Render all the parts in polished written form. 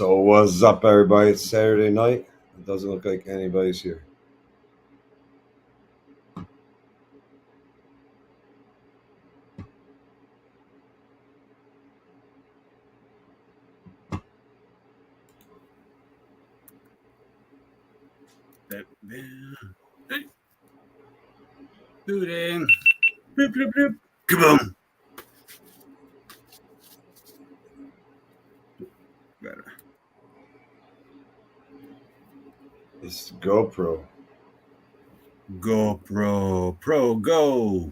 So what's up, everybody? It's Saturday night. It doesn't look like anybody's here. Booting. Bloop, bloop, bloop. Kaboom. Better. It's the GoPro. GoPro Pro Go.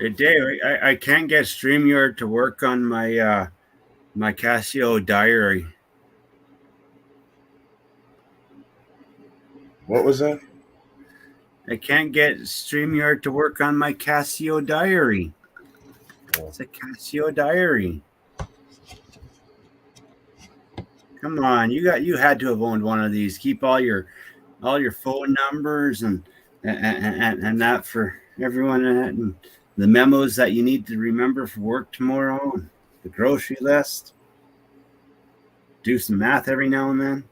Hey, Dave, I can't get StreamYard to work on my my Casio diary. What was that? I can't get StreamYard to work on my Casio diary. It's a Casio diary. Come on, you had to have owned one of these. Keep all your phone numbers and that for everyone and the memos that you need to remember for work tomorrow, and the grocery list. Do some math every now and then.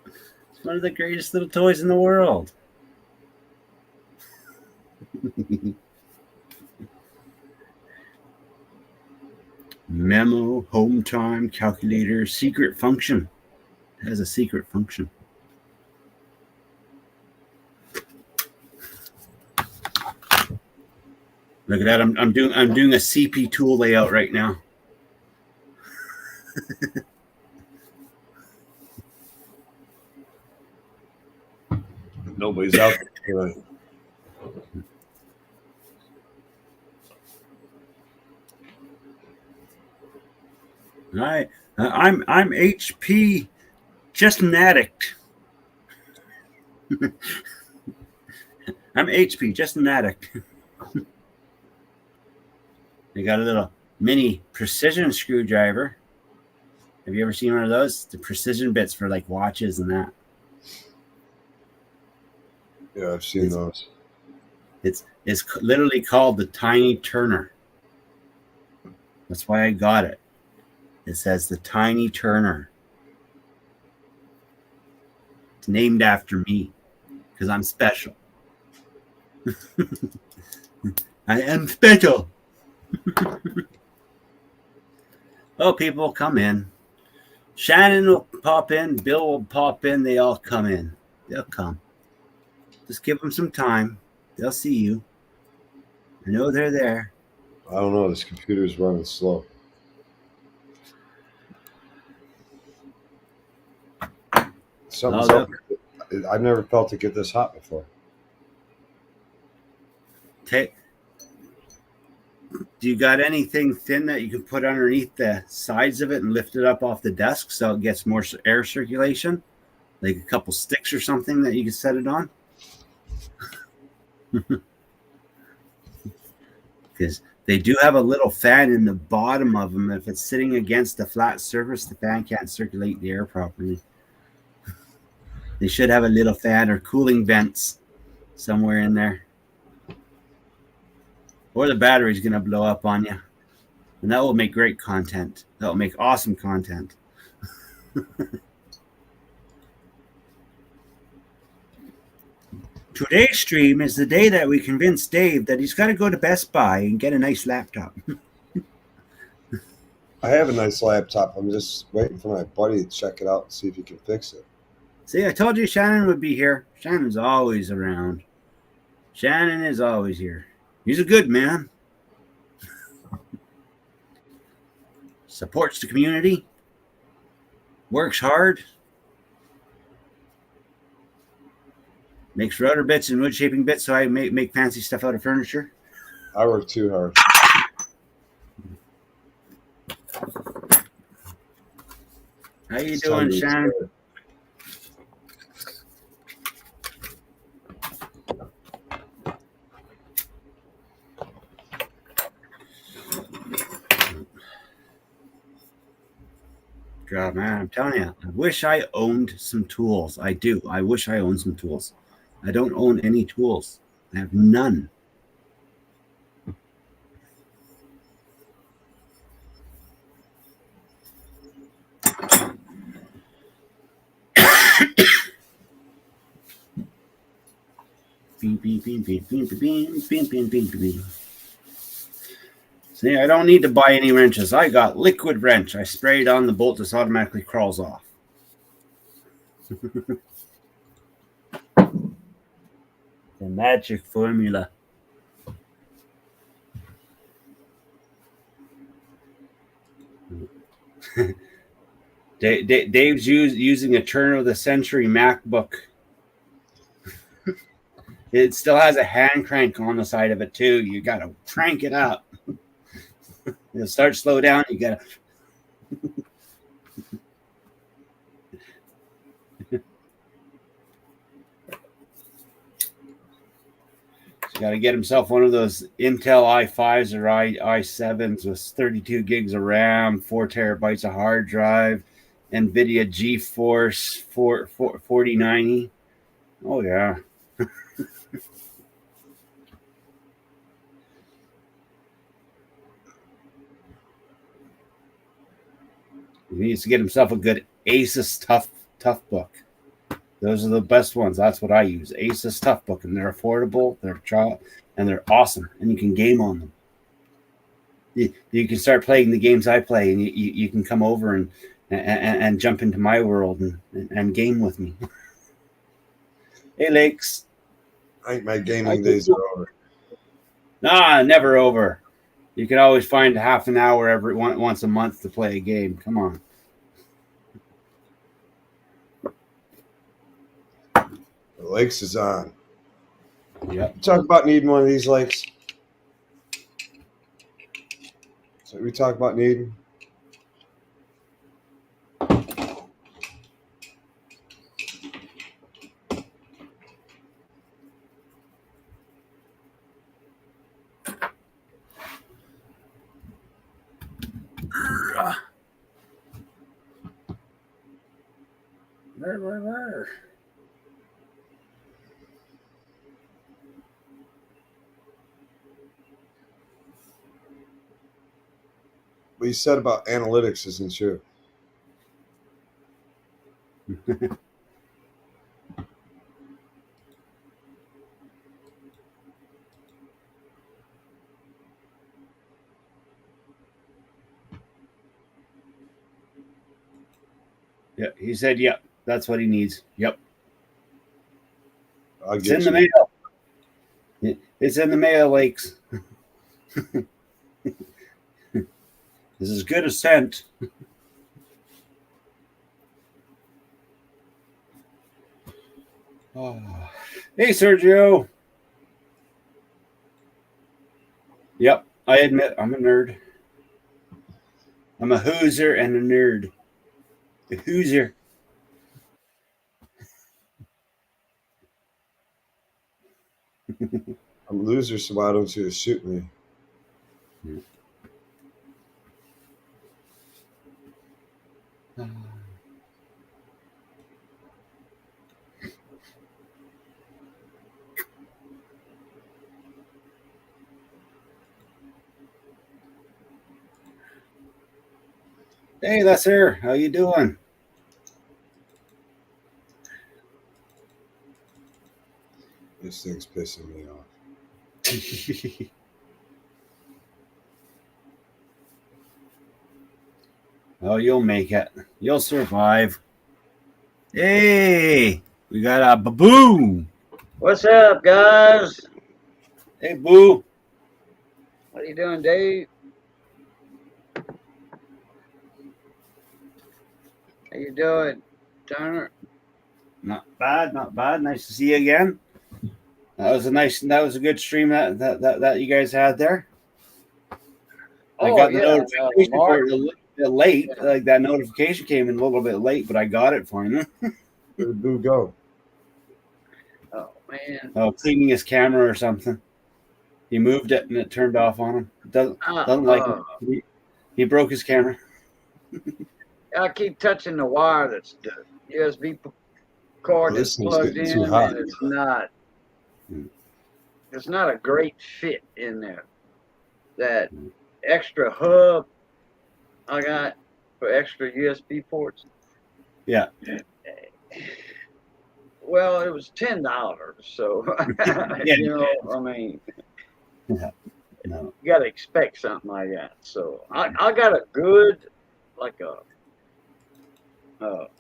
It's one of the greatest little toys in the world. Memo, home time, calculator, secret function. It has a secret function. Look at that. I'm doing a CP tool layout right now. Nobody's out there tonight. All right. I'm HP, just an addict. I'm HP, just an addict. They got a little mini precision screwdriver. Have you ever seen one of those? The precision bits for like watches and that. Yeah, I've seen those. It's literally called the Tiny Turner. That's why I got it. It says the Tiny Turner. It's named after me because I'm special. I am special. Oh, people come in. Shannon will pop in. Bill will pop in. They all come in. They'll come. Just give them some time. They'll see you. I know they're there. I don't know. This computer's running slow. Something's up. I've never felt it get this hot before. Do you got anything thin that you can put underneath the sides of it and lift it up off the desk so it gets more air circulation? Like a couple sticks or something that you can set it on? Because they do have a little fan in the bottom of them. If it's sitting against a flat surface, the fan can't circulate the air properly. They should have a little fan or cooling vents somewhere in there. Or the battery's going to blow up on you. And that will make great content. That will make awesome content. Today's stream is the day that we convinced Dave that he's got to go to Best Buy and get a nice laptop. I have a nice laptop. I'm just waiting for my buddy to check it out and see if he can fix it. See, I told you Shannon would be here. Shannon's always around. Shannon is always here. He's a good man. Supports the community. Works hard. Makes router bits and wood shaping bits so I make fancy stuff out of furniture. I work too hard. How you doing, Shannon? God, man, I'm telling you, I wish I owned some tools. I do. I wish I owned some tools. I don't own any tools. I have none. Beep, beep, beep, beep, beep, beep, beep, beep, beep, beep, beep. See, I don't need to buy any wrenches. I got liquid wrench. I spray it on, the bolt just automatically crawls off. The magic formula. Dave's using a turn of the century MacBook. It still has a hand crank on the side of it too. You gotta crank it up. It'll start slow down. You gotta. He's got to get himself one of those Intel i5s or i7s with 32 gigs of RAM, 4 terabytes of hard drive, NVIDIA GeForce 4090. Oh, yeah. He needs to get himself a good Asus Tough book. Those are the best ones. That's what I use. Asus Tough book, and they're affordable. And they're awesome, and you can game on them. You can start playing the games I play, and you can come over and jump into my world and game with me. Hey, Lakes. I think my gaming days are over. Nah, never over. You can always find half an hour once a month to play a game. Come on. The Lakes is on. Yep. Talk about needing one of these Lakes. So we talk about needing. What you said about analytics isn't true. Yeah, he said, yep, that's what he needs. Yep. It's in the mail. It's in the mail, Lakes. This is good as sent. Oh. Hey, Sergio. Yep, I admit I'm a nerd. I'm a hooser and a nerd. A hooser. I'm a loser, so why don't you shoot me? Hey, that's her. How you doing? This thing's pissing me off. Oh, you'll make it. You'll survive. Hey, we got a Baboo. What's up, guys? Hey, Boo. What are you doing, Dave? How you doing, Turner? Not bad, not bad. Nice to see you again. That was a good stream that you guys had there. I got the notification for it a little bit late. Like that notification came in a little bit late, but I got it for him. Where did Boo go? Oh man. Oh, cleaning his camera or something. He moved it and it turned off on him. Doesn't like it. He broke his camera. I keep touching the wire that's the USB cord that's plugged in, and it's not a great fit in there. That extra hub I got for extra USB ports. Yeah. Well, it was $10, so Yeah. you know, I mean, No. you got to expect something like that. So I got a good, like a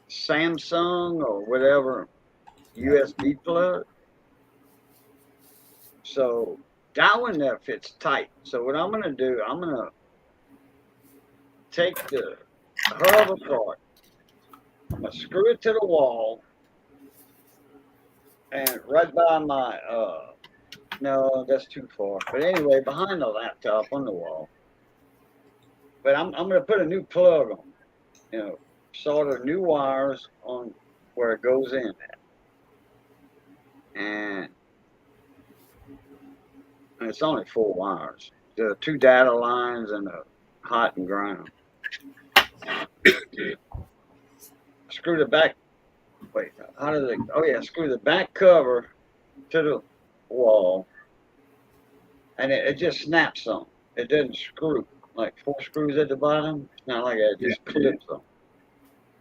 Samsung or whatever USB plug. So that one there fits tight. So what I'm gonna do, I'm gonna take the hub apart. I'm gonna screw it to the wall, and right by my no, that's too far. But anyway, behind the laptop on the wall. But I'm gonna put a new plug on. You know, solder new wires on where it goes in at. And it's only 4 wires. The 2 data lines and a hot and ground. Screw the back. Wait, how does it? Oh yeah, screw the back cover to the wall, and it just snaps on. It doesn't screw like 4 screws at the bottom. It's not like that. It just clips on.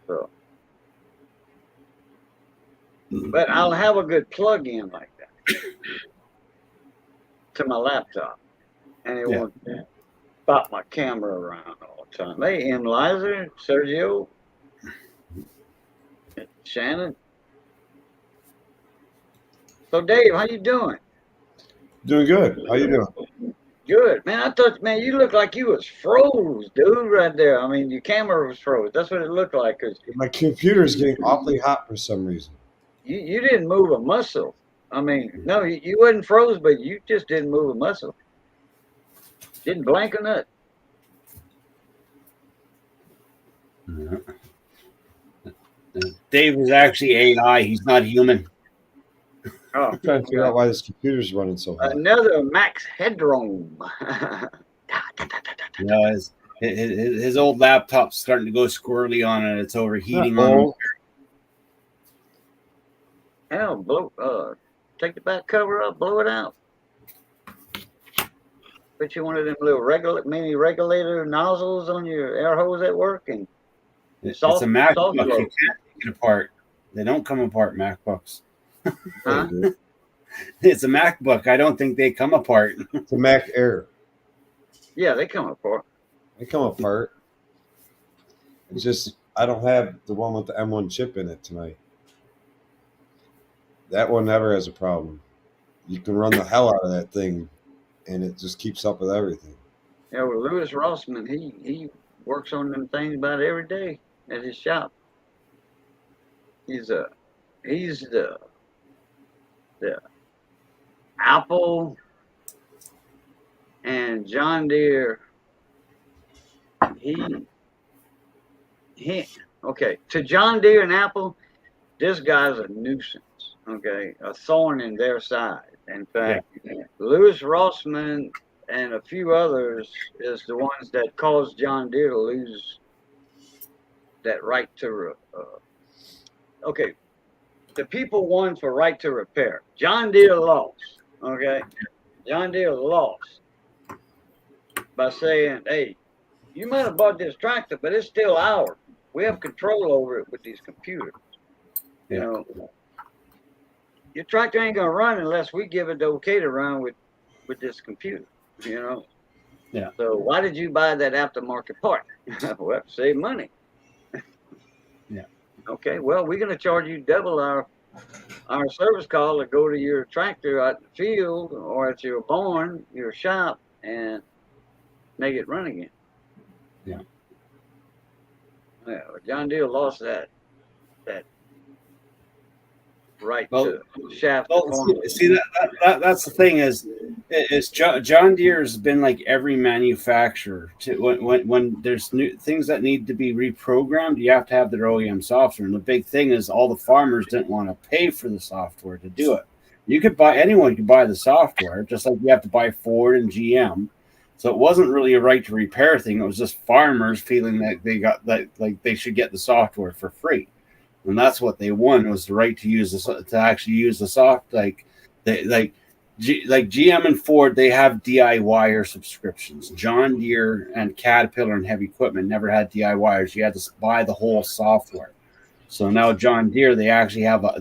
So, but I'll have a good plug-in like that to my laptop, and it won't bop my camera around all the time. Hey, M. Lizer, Sergio, Shannon. So, Dave, how you doing? Doing good. How you doing? Good, man. I thought, man, you look like you was froze, dude, right there. I mean, your camera was froze. That's what it looked like. Cause My computer's getting awfully hot for some reason. you didn't move a muscle. I mean, no, you wasn't froze, but you just didn't move a muscle. Didn't blink or nothing. Dave was actually AI. He's not human. Oh, I'm trying to figure out why this computer's running so hot. another Max Headroom. You know, his old laptop's starting to go squirrely on it. It's overheating on him. Hell, take the back cover up, blow it out. Put you one of them little mini regulator nozzles on your air hose at work, and It's a MacBook. You can't take it apart. They don't come apart, MacBooks. Huh? It's a MacBook. I don't think they come apart. It's a Mac Air. Yeah, they come apart. They come apart. It's just I don't have the one with the M1 chip in it tonight. That one never has a problem. You can run the hell out of that thing, and it just keeps up with everything. Yeah, well, Louis Rossman, he works on them things about every day at his shop. He's the Apple and John Deere. Okay, to John Deere and Apple, this guy's a nuisance. Okay, a thorn in their side. In fact, Louis Rossman and a few others is the ones that caused John Deere to lose that right to. Okay, the people won for right to repair. John Deere lost. Okay, John Deere lost by saying, "Hey, you might have bought this tractor, but it's still ours. We have control over it with these computers. You know, your tractor ain't gonna run unless we give it the okay to run with this computer. You know." Yeah. So why did you buy that aftermarket part? Well, to save money. Yeah. Okay. Well, we're gonna charge you double our service call to go to your tractor out in the field or at your barn, your shop, and make it run again. Yeah. Yeah. John Deere lost that right to shaft. See that's the thing is John Deere has been like every manufacturer. When there's new things that need to be reprogrammed, you have to have their OEM software. And the big thing is all the farmers didn't want to pay for the software to do it. Anyone could buy the software, just like you have to buy Ford and GM. So it wasn't really a right to repair thing. It was just farmers feeling that they got like they should get the software for free. And that's what they won, was the right to use actually use the soft like GM and Ford. They have DIYer subscriptions. John Deere and Caterpillar and Heavy Equipment never had DIYers. You had to buy the whole software. So now John Deere, they actually have a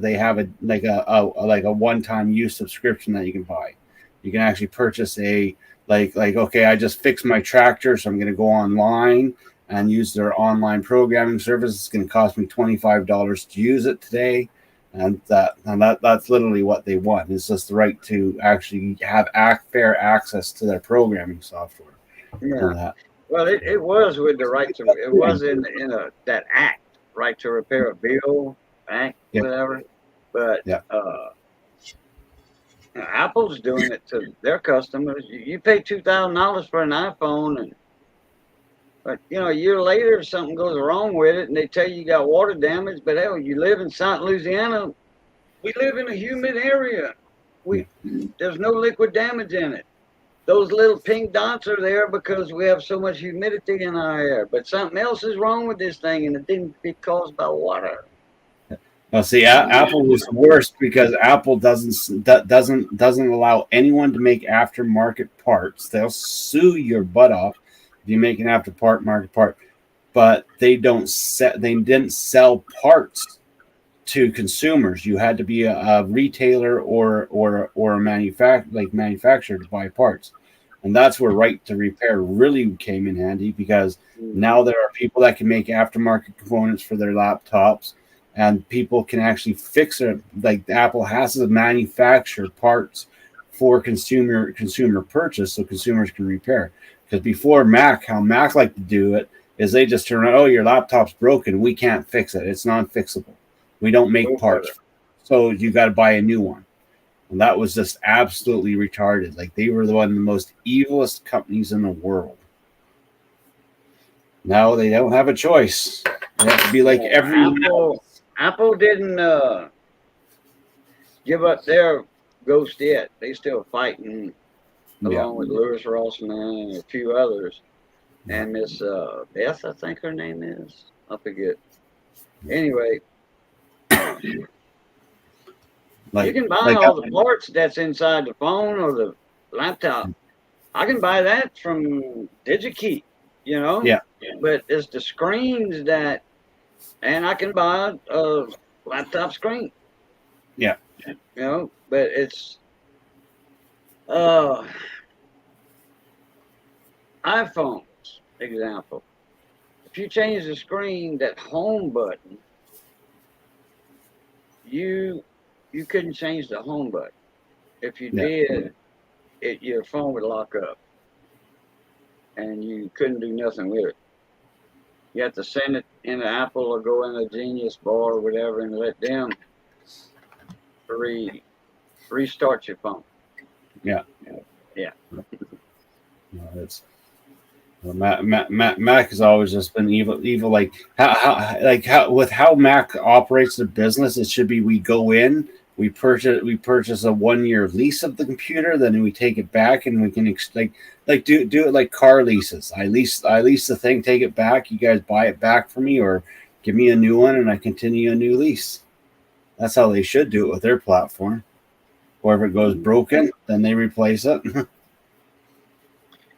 like a one-time use subscription that you can buy. You can actually purchase a like okay, I just fixed my tractor, so I'm going to go online and use their online programming service. It's going to cost me $25 to use it today, and that's literally what they want. It's just the right to actually have fair access to their programming software. Yeah. Well, it was with the right to. It was in that act, right to repair a bill act, whatever. But Apple's doing it to their customers. You pay $2,000 for an iPhone, but a year later something goes wrong with it, and they tell you got water damage. But hell, you live in South Louisiana. We live in a humid area. There's no liquid damage in it. Those little pink dots are there because we have so much humidity in our air. But something else is wrong with this thing, and it didn't be caused by water. Well, see, Apple was the worst because Apple doesn't allow anyone to make aftermarket parts. They'll sue your butt off if you make an aftermarket part, but they didn't sell parts to consumers. You had to be a retailer or a manufacturer to buy parts. And that's where right to repair really came in handy, because now there are people that can make aftermarket components for their laptops, and people can actually fix it. Like Apple has to manufacture parts for consumer purchase, so consumers can repair. Because before how Mac liked to do it is they just turn around, oh, your laptop's broken, we can't fix it. It's non-fixable. We don't make parts, so you got to buy a new one. And that was just absolutely retarded. Like, they were one of the most evilest companies in the world. Now they don't have a choice. They have to be like everyone else. Apple didn't give up their ghost yet. They still fighting along with Louis Rossmann and a few others. And Miss Beth, I think her name is. I forget. Anyway, you can buy all the parts that's inside the phone or the laptop. I can buy that from DigiKey, Yeah. But it's the screens that, and I can buy a laptop screen. Yeah. But it's iPhones, example. If you change the screen, that home button, you couldn't change the home button. If you did, your phone would lock up, and you couldn't do nothing with it. You have to send it into Apple or go in a Genius Bar or whatever and let them restart your phone. Yeah. Mac has always just been evil. Like how Mac operates their business, it should be we go in, we purchase a 1-year lease of the computer, then we take it back, and we can do it like car leases. I lease the thing, take it back, you guys buy it back for me, or give me a new one and I continue a new lease. That's how they should do it with their platform. Or if it goes broken, then they replace it.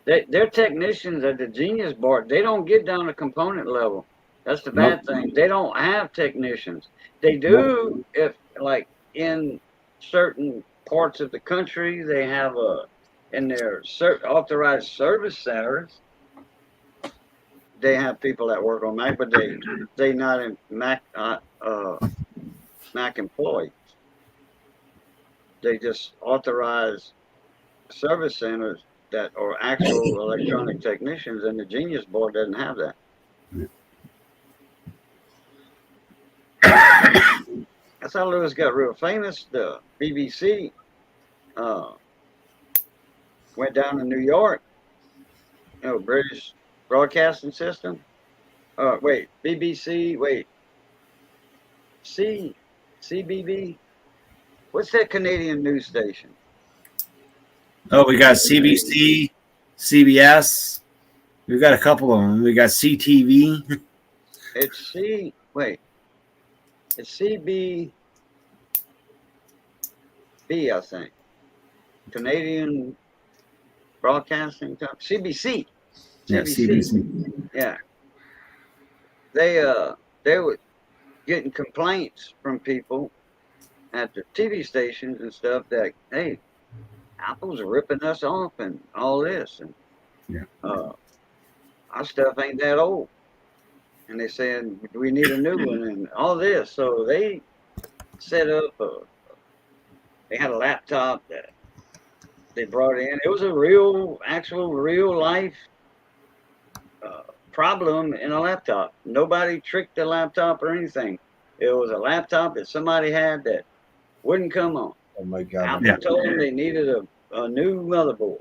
Their technicians at the Genius Bar, they don't get down to component level. That's the bad thing. They don't have technicians. They do if, like, in certain parts of the country, they have in their authorized service centers, they have people that work on Mac, but they not in Mac employees. They just authorize service centers that are actual electronic technicians, and the Genius Board doesn't have that. That's how Lewis got real famous. The BBC went down to New York, British Broadcasting System. BBC, CBB. What's that Canadian news station? Oh, we got CBC, CBS. We've got a couple of them. We got CTV. It's CBB, I think. Canadian Broadcasting Company. CBC. Yeah, CBC. Yeah. They would getting complaints from people at the TV stations and stuff that, hey, Apple's ripping us off and all this. And our stuff ain't that old. And they saying we need a new one and all this. So they set up they had a laptop that they brought in. It was a actual real life problem in a laptop. Nobody tricked the laptop or anything. It was a laptop that somebody had that wouldn't come on. Oh my God! Apple told them they needed a new motherboard.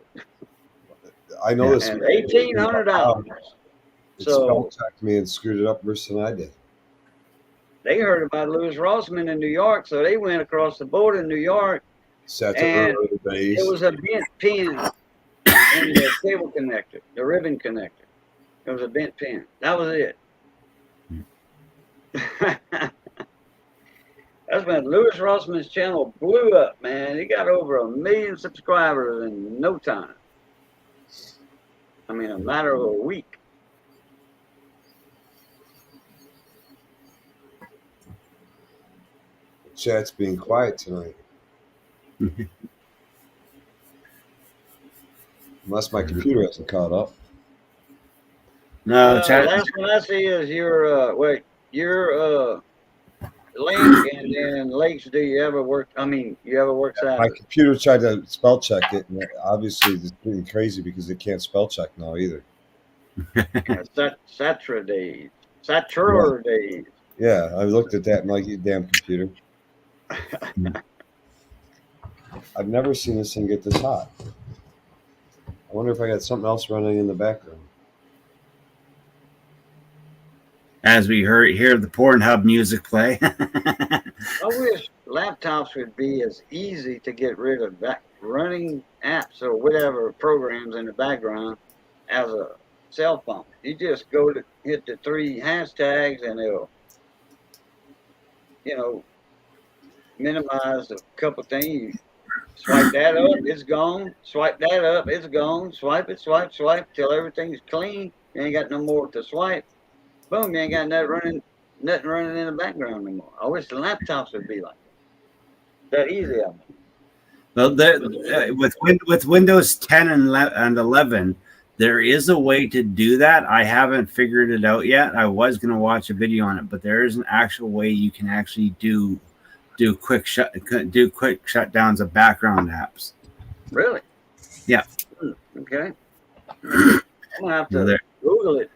I know this. And $1,800. It So spell checked me and screwed it up worse than I did. they heard about Louis Rossman in New York, so they went across the border in New York. Sat to And early days. it was a bent pin in the cable connector, the ribbon connector. It was a bent pin. That was it. That's when Louis Rossman's channel blew up, man. He got over 1 million subscribers in no time. I mean, a matter of a week. Chat's being quiet tonight. Unless my computer hasn't caught up. No, chat. Last one I see is your link, and then Lakes. Do you ever work? I mean, you ever work My Saturday? computer tried to spell check it, and obviously it's getting crazy because it can't spell check now either. Saturdays. Yeah, I looked at that and like, you damn computer. I've never seen this thing get this hot. I wonder if I got something else running in the background. As we hear the Pornhub music play. I wish laptops would be as easy to get rid of running apps or whatever programs in the background as a cell phone. You just go to hit the 3 hashtags and it'll, minimize a couple things. Swipe that up, it's gone. Swipe that up, it's gone. Swipe it, swipe till everything's clean. You ain't got no more to swipe. Boom, you ain't got nothing running in the background anymore. I wish the laptops would be like that easy. I mean. Well, with Windows 10 and 11, there is a way to do that. I haven't figured it out yet. I was going to watch a video on it, but there is an actual way you can actually do quick shutdowns of background apps. Really? Yeah. Okay. I'm gonna have to Google it.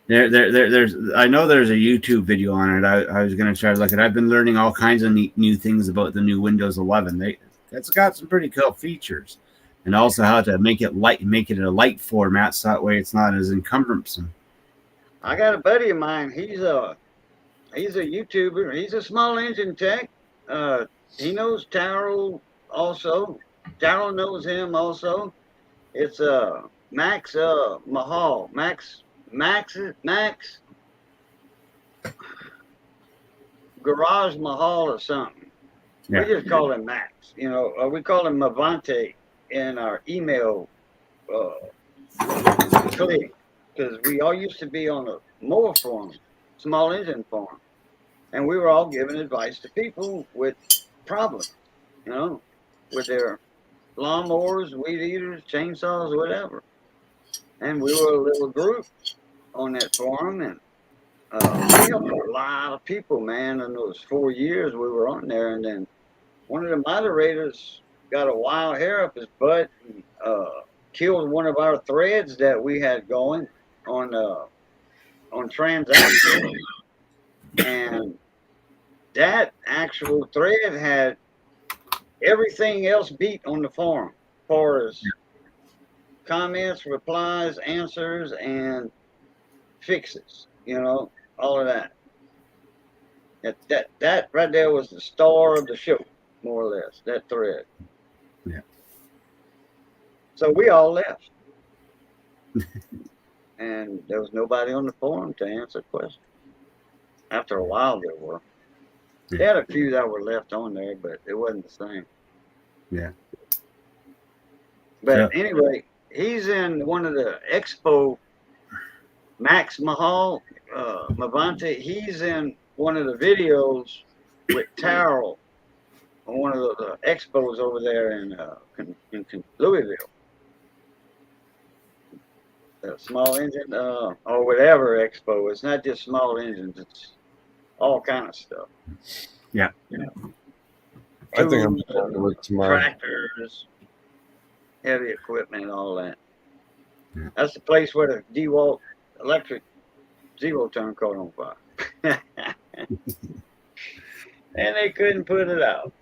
I know there's a YouTube video on it. I was going to try to look at it. I've been learning all kinds of new things about the new Windows 11. It's got some pretty cool features, and also how to make it in a light format so that way it's not as encumbersome. I got a buddy of mine. He's a YouTuber. He's a small engine tech. He knows Taro also. Taro knows him also. It's Max Mahal. Max Garage Mahal or something. Yeah. We just call him Max, or we call him Mavante in our email clique, because we all used to be on a mower forum, small engine forum, and we were all giving advice to people with problems, with their lawnmowers, weed eaters, chainsaws, whatever. And we were a little group on that forum, and we helped a lot of people, man, in those 4 years we were on there. And then one of the moderators got a wild hair up his butt and killed one of our threads that we had going on transactions. And that actual thread had everything else beat on the forum as far as comments, replies, answers, and fixes, all of that. That right there was the star of the show, more or less, that thread. Yeah. So we all left. And there was nobody on the forum to answer questions. After a while there were. They had a few that were left on there, but it wasn't the same. Yeah. But anyway, he's in one of the Expo, Max Mahal, Mavante. He's in one of the videos with Terrell on one of the expos over there in Louisville. The small engine or whatever expo. It's not just small engines. It's all kind of stuff. Yeah. I think I'm going to work tomorrow. Tractors, heavy equipment, all that. Yeah. That's the place where the DeWalt electric zero turn caught on fire. And they couldn't put it out.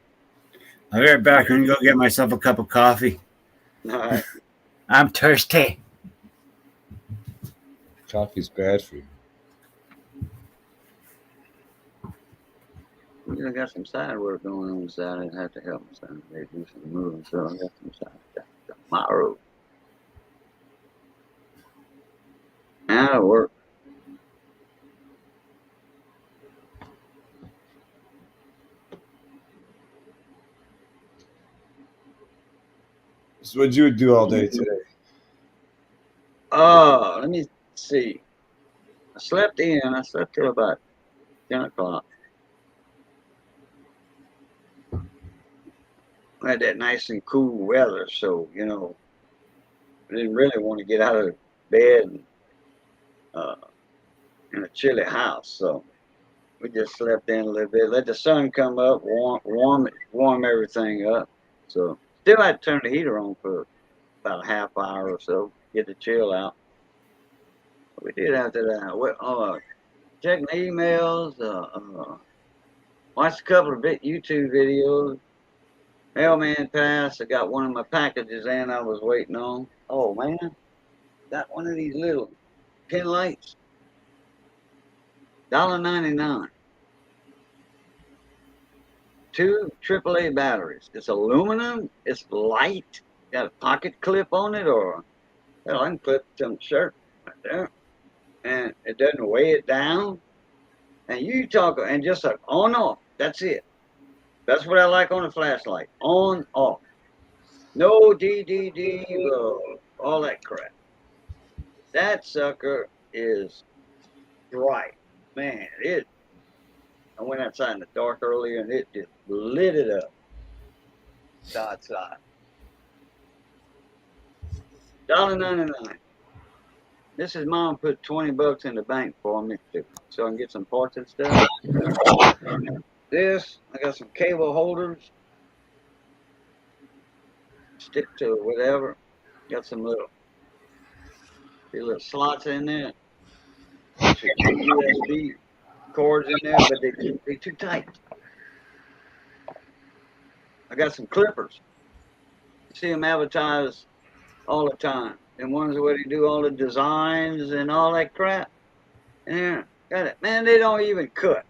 I'll be right back. I'm going to go get myself a cup of coffee. All right. I'm thirsty. Coffee's bad for you. I got some side work going on the side. I have to help them. They do some moving, so I got some side stuff tomorrow. That'll work. So what you would do all day today? Let me see. I slept till about 10 o'clock. I had that nice and cool weather, so, I didn't really want to get out of bed in a chilly house. So we just slept in a little bit, let the sun come up, warm everything up. So still had to turn the heater on for about a half hour or so, get the chill out. We did after that. Checking emails, watched a couple of YouTube videos. Mailman passed. I got one of my packages in I was waiting on. Oh man, got one of these little pin lights. $1.99. 2 AAA batteries. It's aluminum. It's light. Got a pocket clip on it, or hell, I can clip it to my shirt right there. And it doesn't weigh it down. And you talk, and just like on off. That's it. That's what I like on a flashlight. On off. No DDD, all that crap. That sucker is bright. Man, I went outside in the dark earlier and it just lit it up. Outside. $1.99. Mrs. Mom put $20 in the bank for me so I can get some parts and stuff. This, I got some cable holders. Stick to whatever. Got some little slots in there. USB cords in there, but they're too tight. I got some clippers. You see them advertised all the time. And ones where they do all the designs and all that crap. And got it. Man, they don't even cut.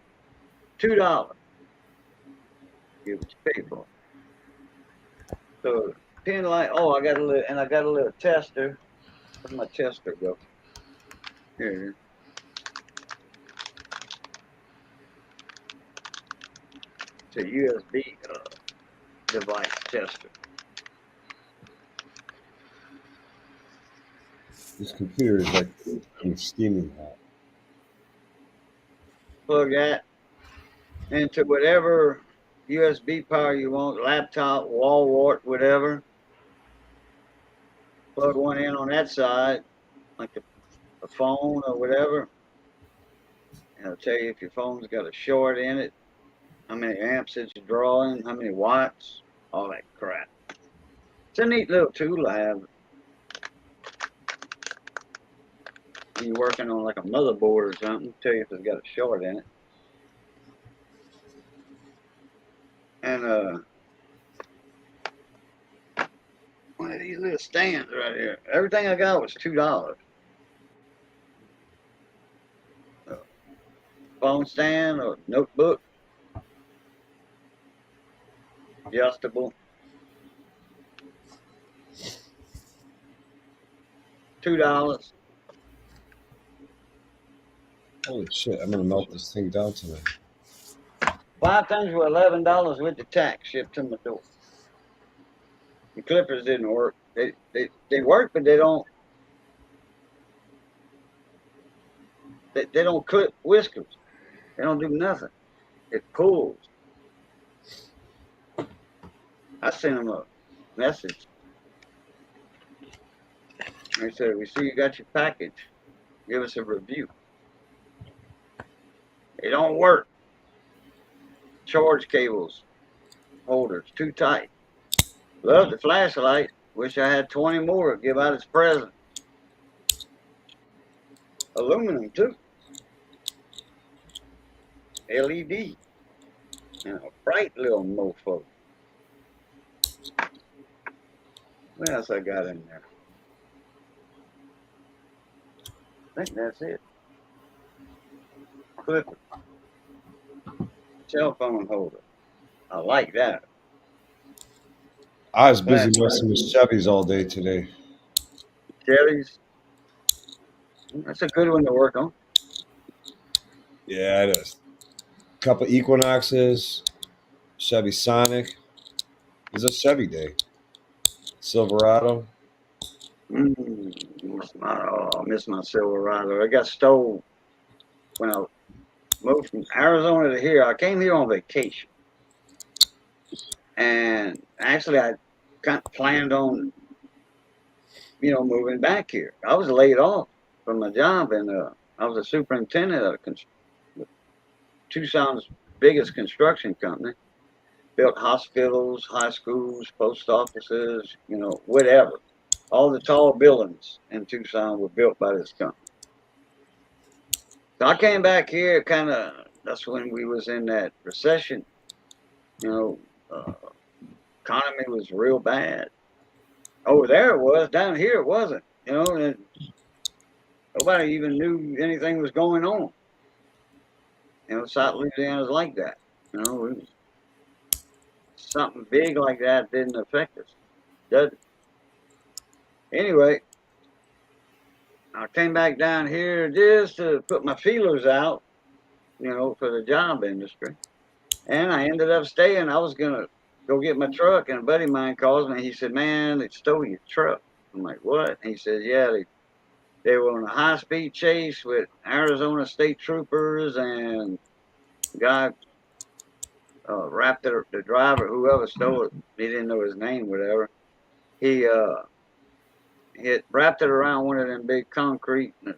$2. Give what you pay for. So pin light. Oh, I got a little tester. Where'd my tester go? Here it is. It's a USB device tester. This computer is like steaming hot. Plug that into whatever USB power you want, laptop, wall wart, whatever. Plug one in on that side, like a phone or whatever. And it'll tell you if your phone's got a short in it, how many amps it's drawing, how many watts, all that crap. It's a neat little tool to have. When you're working on like a motherboard or something, tell you if it's got a short in it. And one of these little stands right here. Everything I got was $2. Phone stand or notebook. Adjustable. $2. Holy shit, I'm gonna melt this thing down tonight. 5 things were $11 with the tax shipped to my door. The clippers didn't work. They work, but they don't clip whiskers. They don't do nothing. It pulls. I sent them a message. They said, we see you got your package. Give us a review. It don't work. Charge cables, holders, too tight. Love the flashlight. Wish I had 20 more to give out as present. Aluminum too. LED. And a bright little mofo. What else I got in there? I think that's it. Clipper. Cell phone holder. I like that. I was busy messing with Chevys all day today. Chevys. That's a good one to work on. Yeah, it is. Couple Equinoxes, Chevy Sonic. It's a Chevy day. Silverado. I miss my Silverado. I got stole when I moved from Arizona to here. I came here on vacation. And actually, I kind of planned on, moving back here. I was laid off from my job, and I was a superintendent of Tucson's biggest construction company. Built hospitals, high schools, post offices, whatever. All the tall buildings in Tucson were built by this company. So I came back here that's when we was in that recession. Economy was real bad. Over there it was, down here it wasn't, and nobody even knew anything was going on. South Louisiana's like that. Something big like that didn't affect us. Doesn't. Anyway, I came back down here just to put my feelers out, for the job industry. And I ended up staying. I was going to go get my truck, and a buddy of mine calls me. He said, man, they stole your truck. I'm like, what? And he says, yeah, they were on a high-speed chase with Arizona state troopers, and the guy wrapped it, the driver, whoever stole it, he didn't know his name, whatever. He wrapped it around one of them big concrete and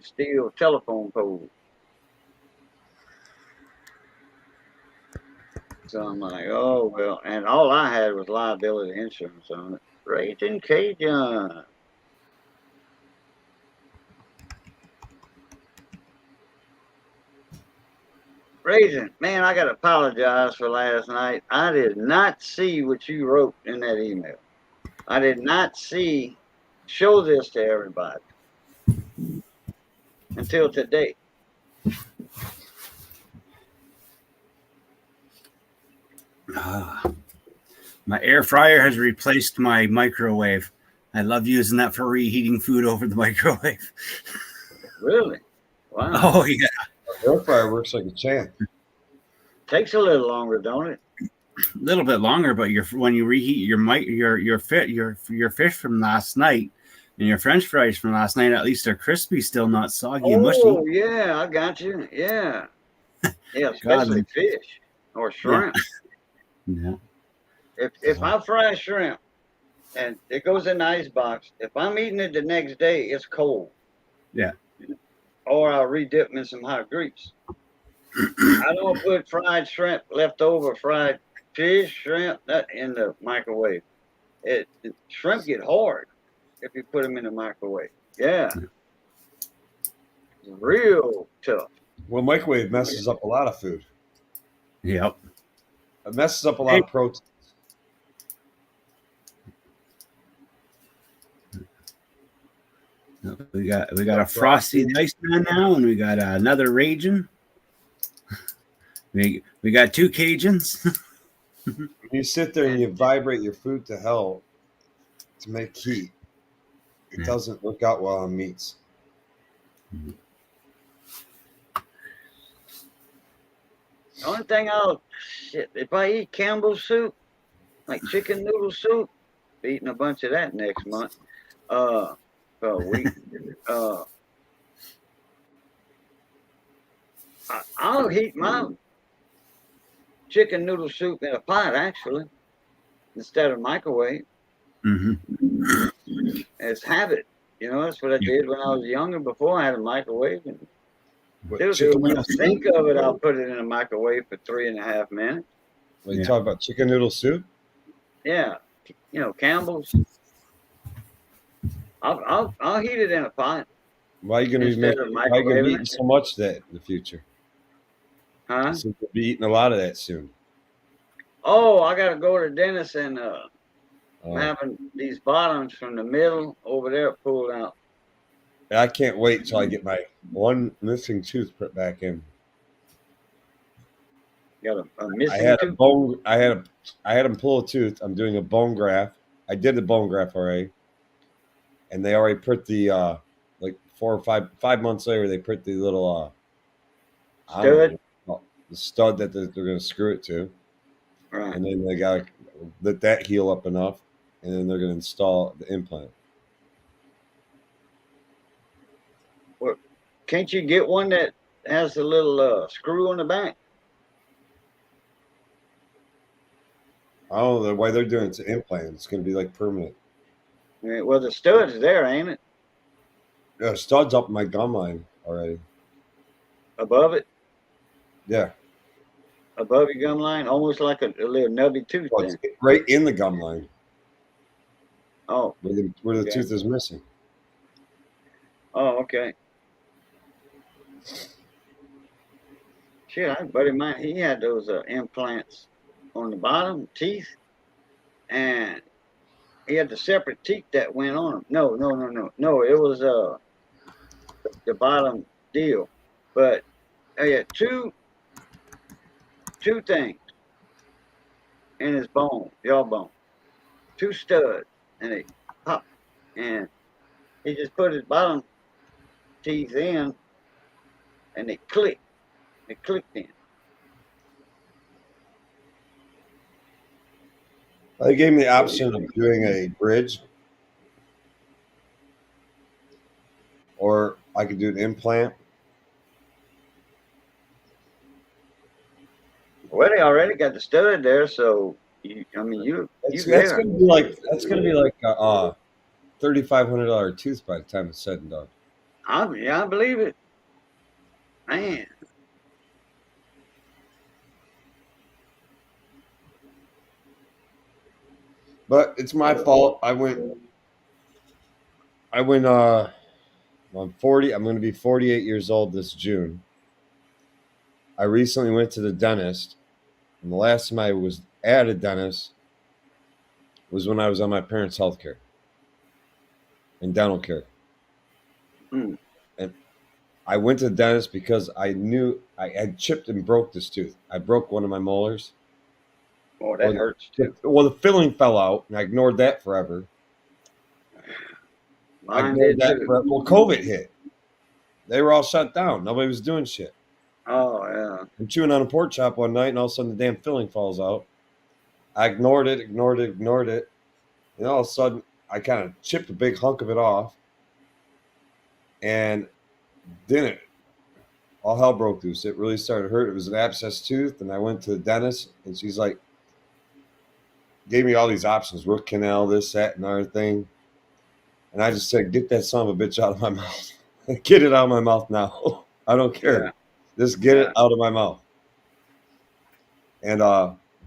steel telephone poles. So I'm like, oh, well, and all I had was liability insurance on it. Raging Cajun. Raging, man, I got to apologize for last night. I did not see what you wrote in that email. I did not show this to everybody until today. My air fryer has replaced my microwave. I love using that for reheating food over the microwave. Really? Wow. Oh, yeah. Air fryer works like a champ. Takes a little longer, don't it? A little bit longer, but when you reheat your fish from last night and your French fries from last night, at least they're crispy, still not soggy and mushy. Oh, yeah, I got you. Yeah. Yeah, especially fish or shrimp. Yeah. If I fry shrimp and it goes in the ice box, if I'm eating it the next day, it's cold. Yeah. Or I'll re-dip them in some hot grease. I don't put fried shrimp, leftover fried fish, shrimp, that in the microwave. Shrimp get hard if you put them in the microwave. Yeah. Real tough. Well, microwave messes up a lot of food. Yep. It messes up a lot of protein. We got a Frosty the Iceman now, and we got another Raging. We got two Cajuns. When you sit there and you vibrate your food to hell to make heat, it doesn't work out well on meats. The only thing if I eat Campbell's soup, like chicken noodle soup, be eating a bunch of that next month. For a week. I'll heat my chicken noodle soup in a pot, actually, instead of microwave. Mm-hmm. It's habit. You know, that's what I did when I was younger. Before I had a microwave, and What, still do. chicken When I noodle soup? think of it, I'll put it in a microwave for 3.5 minutes. What, you Yeah. talk about chicken noodle soup? Yeah, you know, Campbell's. I'll heat it in a pot Why are you gonna be instead making? of Why are you gonna be microwaving eating it. so much of that in the future? Huh? You seem to be eating a lot of that soon. Oh, I gotta go to the dentist, and I'm Oh. having these bottoms from the middle over there pulled out. I can't wait till I get my one missing tooth put back in. Got a I missing had a tooth. bone. I had him pull a tooth. I'm doing a bone graft. I did the bone graft already, and they already put the like 4 or 5 months later they put the little I don't Stud. know the stud that they're going to screw it to, Right. and then they got to let that heal up enough, and then they're going to install the implant. Well, can't you get one that has a little screw on the back? I don't know why they're doing it to implant. It's going to be like permanent. Yeah, well, the stud's there, ain't it? Yeah, stud's up my gum line already. Above it, Yeah, above your gum line, almost like a little nubby tooth. well, Then. it's right in the gum line Oh, where the Okay. tooth is missing. oh, okay. Shit, I had a buddy of mine, he had those implants on the bottom teeth, and he had the separate teeth that went on them. No, it was the bottom deal, but he had two things in his bone, jawbone, two studs, and they popped, and he just put his bottom teeth in, and they clicked. They clicked in. They gave me the option of doing a bridge, or I could do an implant. Well, they already got the stud there, so you That's there. gonna be like a $3,500 tooth by the time it's said and done. I believe it, man. But it's my fault. I went. I'm 40. I'm going to be 48 years old this June. I recently went to the dentist, and the last time I was at a dentist was when I was on my parents' health care and dental care. Hmm. And I went to the dentist because I knew I had chipped and broke this tooth. I broke one of my molars. Oh, that hurts too. Well, the filling fell out, and I ignored that forever. Mine did too. Well, COVID hit. They were all shut down. Nobody was doing shit. Oh yeah. I'm chewing on a pork chop one night, and all of a sudden the damn filling falls out. I ignored it. And all of a sudden, I kind of chipped a big hunk of it off. And then all hell broke loose. It really started to hurt. It was an abscess tooth, and I went to the dentist, and she's like, gave me all these options: root canal, this, that, and other thing. And I just said, "Get that son of a bitch out of my mouth. Get it out of my mouth now. I don't care. Yeah. Just get it out of my mouth." And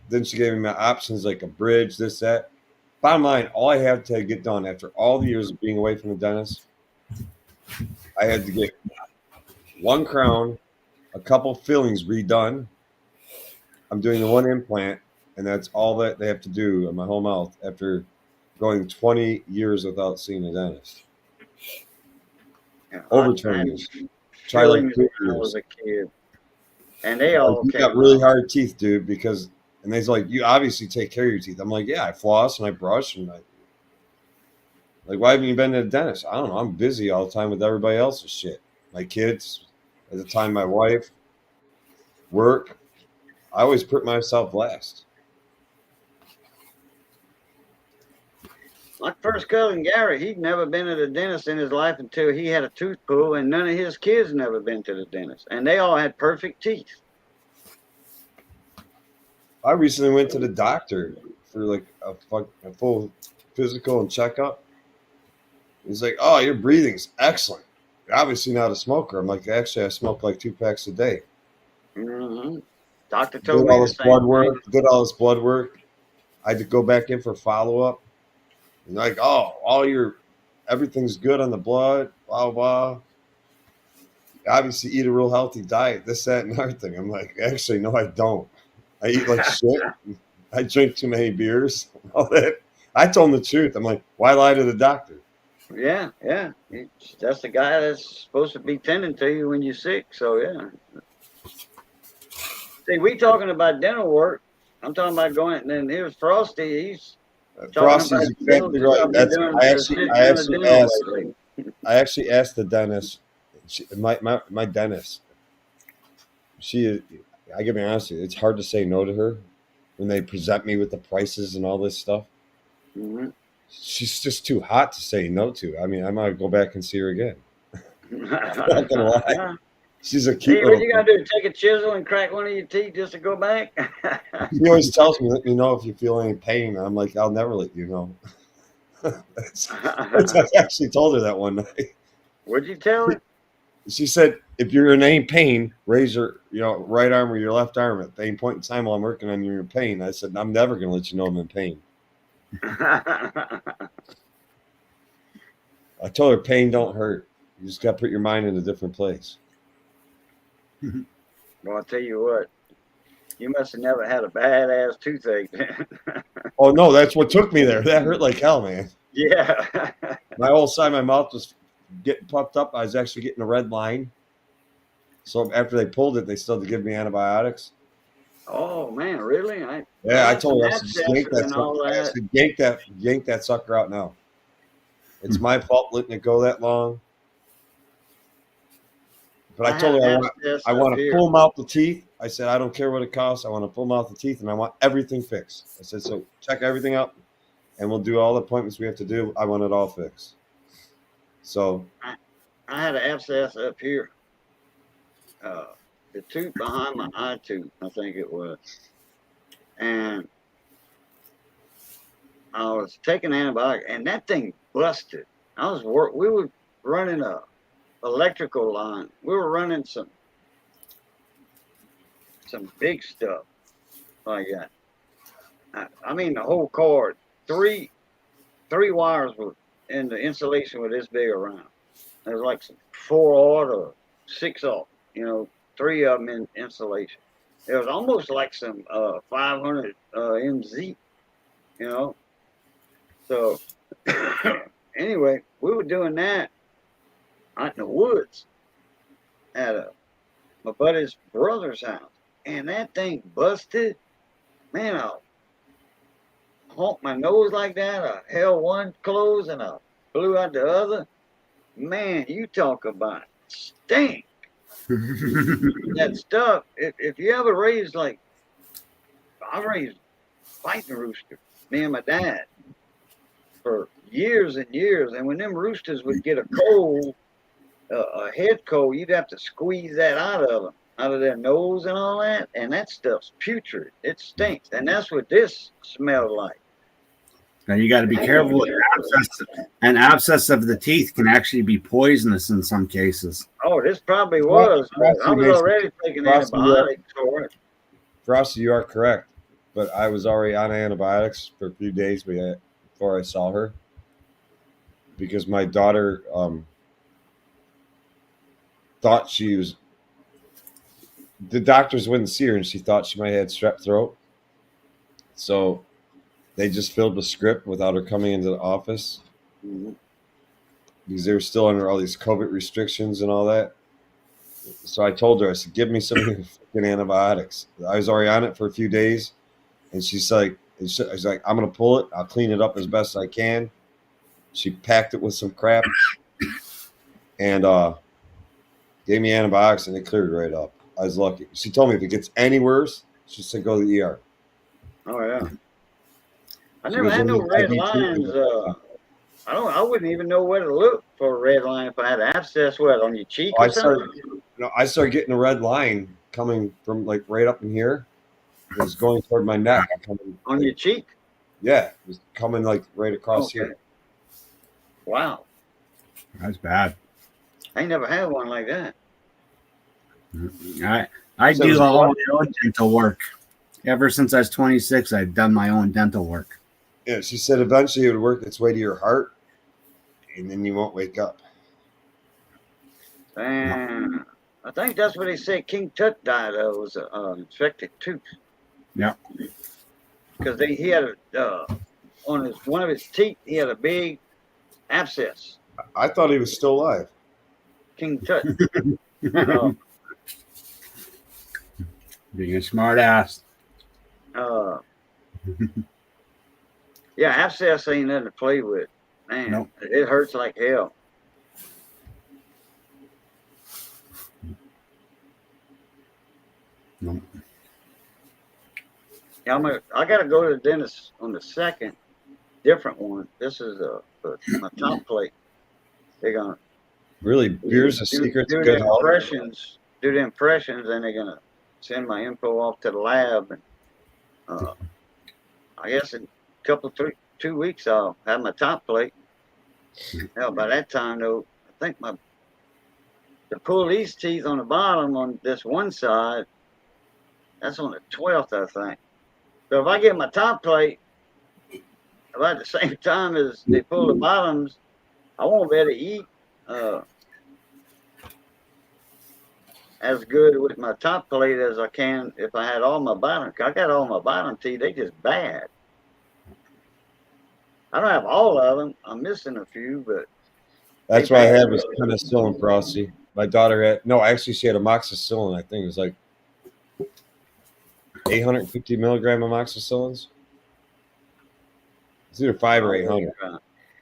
then she gave me my options like a bridge, this, that. Bottom line, all I had to get done after all the years of being away from the dentist, I had to get one crown, a couple fillings redone. I'm doing the one implant, and that's all that they have to do in my whole mouth after going 20 years without seeing a dentist. Yeah, Over I 20 had years. Try like fillings 2 when I years. was a kid, and they all You came got really out. hard teeth, dude, because and they's like, you obviously take care of your teeth. I'm like, yeah, I floss and I brush and I like, why haven't you been to the dentist? I don't know. I'm busy all the time with everybody else's shit. My kids, at the time, my wife, work. I always put myself last. My first cousin Gary, he'd never been to the dentist in his life until he had a tooth pull, and none of his kids never been to the dentist, and they all had perfect teeth. I recently went to the doctor for like a full physical and checkup. He's like, "Oh, your breathing's excellent. You're obviously not a smoker." I'm like, "Actually, I smoke like 2 packs a day." Mm-hmm. Doctor Did told me all the this same blood thing. work. Did all this blood work. I had to go back in for follow up. And like, "Oh, everything's good on the blood. Blah blah. Obviously, eat a real healthy diet. This, that, and other thing." I'm like, "Actually, no, I don't. I eat like shit. I drink too many beers. All that." I told him the truth. I'm like, "Why lie to the doctor?" Yeah, yeah. That's the guy that's supposed to be tending to you when you're sick. So yeah. See, we talking about dental work. I'm talking about going. And then here's Frosty. He's talking Frosty's about dental exactly too. right. I've been That's doing I assisting on the dental asked. lately. I actually asked the dentist. My dentist. I gotta be honest with you, it's hard to say no to her when they present me with the prices and all this stuff. Mm-hmm. She's just too hot to say no to. I mean, I might go back and see her again. I'm not gonna lie. She's a cute Hey, what little you gotta do? Take a chisel and crack one of your teeth just to go back? She always tells me, "Let me know if you feel any pain." I'm like, "I'll never let you know." I actually told her that one night. What'd you tell her? She said, "If you're in any pain, raise your right arm or your left arm at any point in time while I'm working on your pain." I said, "I'm never going to let you know I'm in pain." I told her pain don't hurt. You just got to put your mind in a different place. Well, I'll tell you what. You must have never had a badass toothache. Oh no, that's what took me there. That hurt like hell, man. Yeah. My whole side of my mouth was getting puffed up. I was actually getting a red line. So after they pulled it, they still had to give me antibiotics. Oh man, really? Yeah, I told her, I That's said, yank that and all sucker. I that. said, yank that sucker out now. It's my fault letting it go that long. But I told her I want to pull them out the teeth. I said, I don't care what it costs. I want to pull them out the teeth, and I want everything fixed. I said, so check everything out, and we'll do all the appointments we have to do. I want it all fixed. So I had an abscess up here. The tooth behind my eye tooth, I think it was. And I was taking antibiotics, and that thing busted. We were running a electrical line. We were running some big stuff like that. I mean, the whole cord, three wires were in the insulation were this big around. There was like some 4-aught or 6-aught, 3 of them in insulation. It was almost like some 500 MZ, So anyway, we were doing that out in the woods at my buddy's brother's house, and that thing busted. Man, I honked my nose like that. I held one close and I blew out the other. Man, you talk about stink. That stuff. If you ever raised I raised fighting rooster, me and my dad, for years and years. And when them roosters would get a cold, a head cold, you'd have to squeeze that out of them, out of their nose and all that. And that stuff's putrid. It stinks. And that's what this smelled like. Now you got to be careful with abscess. An abscess of the teeth can actually be poisonous in some cases. Oh, this probably was. I was already taking antibiotics for it. Frosty, you are correct. But I was already on antibiotics for a few days before I saw her. Because my daughter thought the doctors wouldn't see her and she thought she might have had strep throat. So they just filled the script without her coming into the office. Mm-hmm. Because they were still under all these COVID restrictions and all that. So I told her, I said, give me some fucking antibiotics. I was already on it for a few days. And she's like, I'm going to pull it. I'll clean it up as best I can. She packed it with some crap and gave me antibiotics, and it cleared right up. I was lucky. She told me if it gets any worse, she said go to the ER. Oh, yeah. I never had no red lines I wouldn't even know where to look for a red line if I had abscess. What, on your cheek Oh, or something? I started getting a red line coming from like right up in here. It was going toward my neck. Coming, On your cheek? yeah, it was coming like right across Okay. here. Wow. That's bad. I ain't never had one like that. I So do it's all what? my own dental work. Ever since I was 26, I've done my own dental work. Yeah, she said eventually it would work its way to your heart, and then you won't wake up. And I think that's what they said King Tut died of, was an infected tooth. Yeah. Because he had on one of his teeth, he had a big abscess. I thought he was still alive. King Tut. Being a smart ass. Yeah, abscess ain't nothing to play with. Man, Nope. It hurts like hell. Nope. Yeah, I got to go to the dentist on the second, different one. This is my top plate. They're gonna Really, beer's a secret to do good the health. impressions. Do the impressions, and they're gonna send my info off to the lab. And I guess in a couple 2 weeks I'll have my top plate. Hell, by that time though, I think to pull these teeth on the bottom on this one side, that's on the 12th, I think. So if I get my top plate about the same time as they pull the bottoms, I won't be able to eat as good with my top plate as I can if I had all my bottom. I got all my bottom teeth; they just bad. I don't have all of them. I'm missing a few, but That's what I had was penicillin, Frosty. My daughter had actually she had amoxicillin. I think it was like 850 milligram amoxicillins. It's either 5 or 800.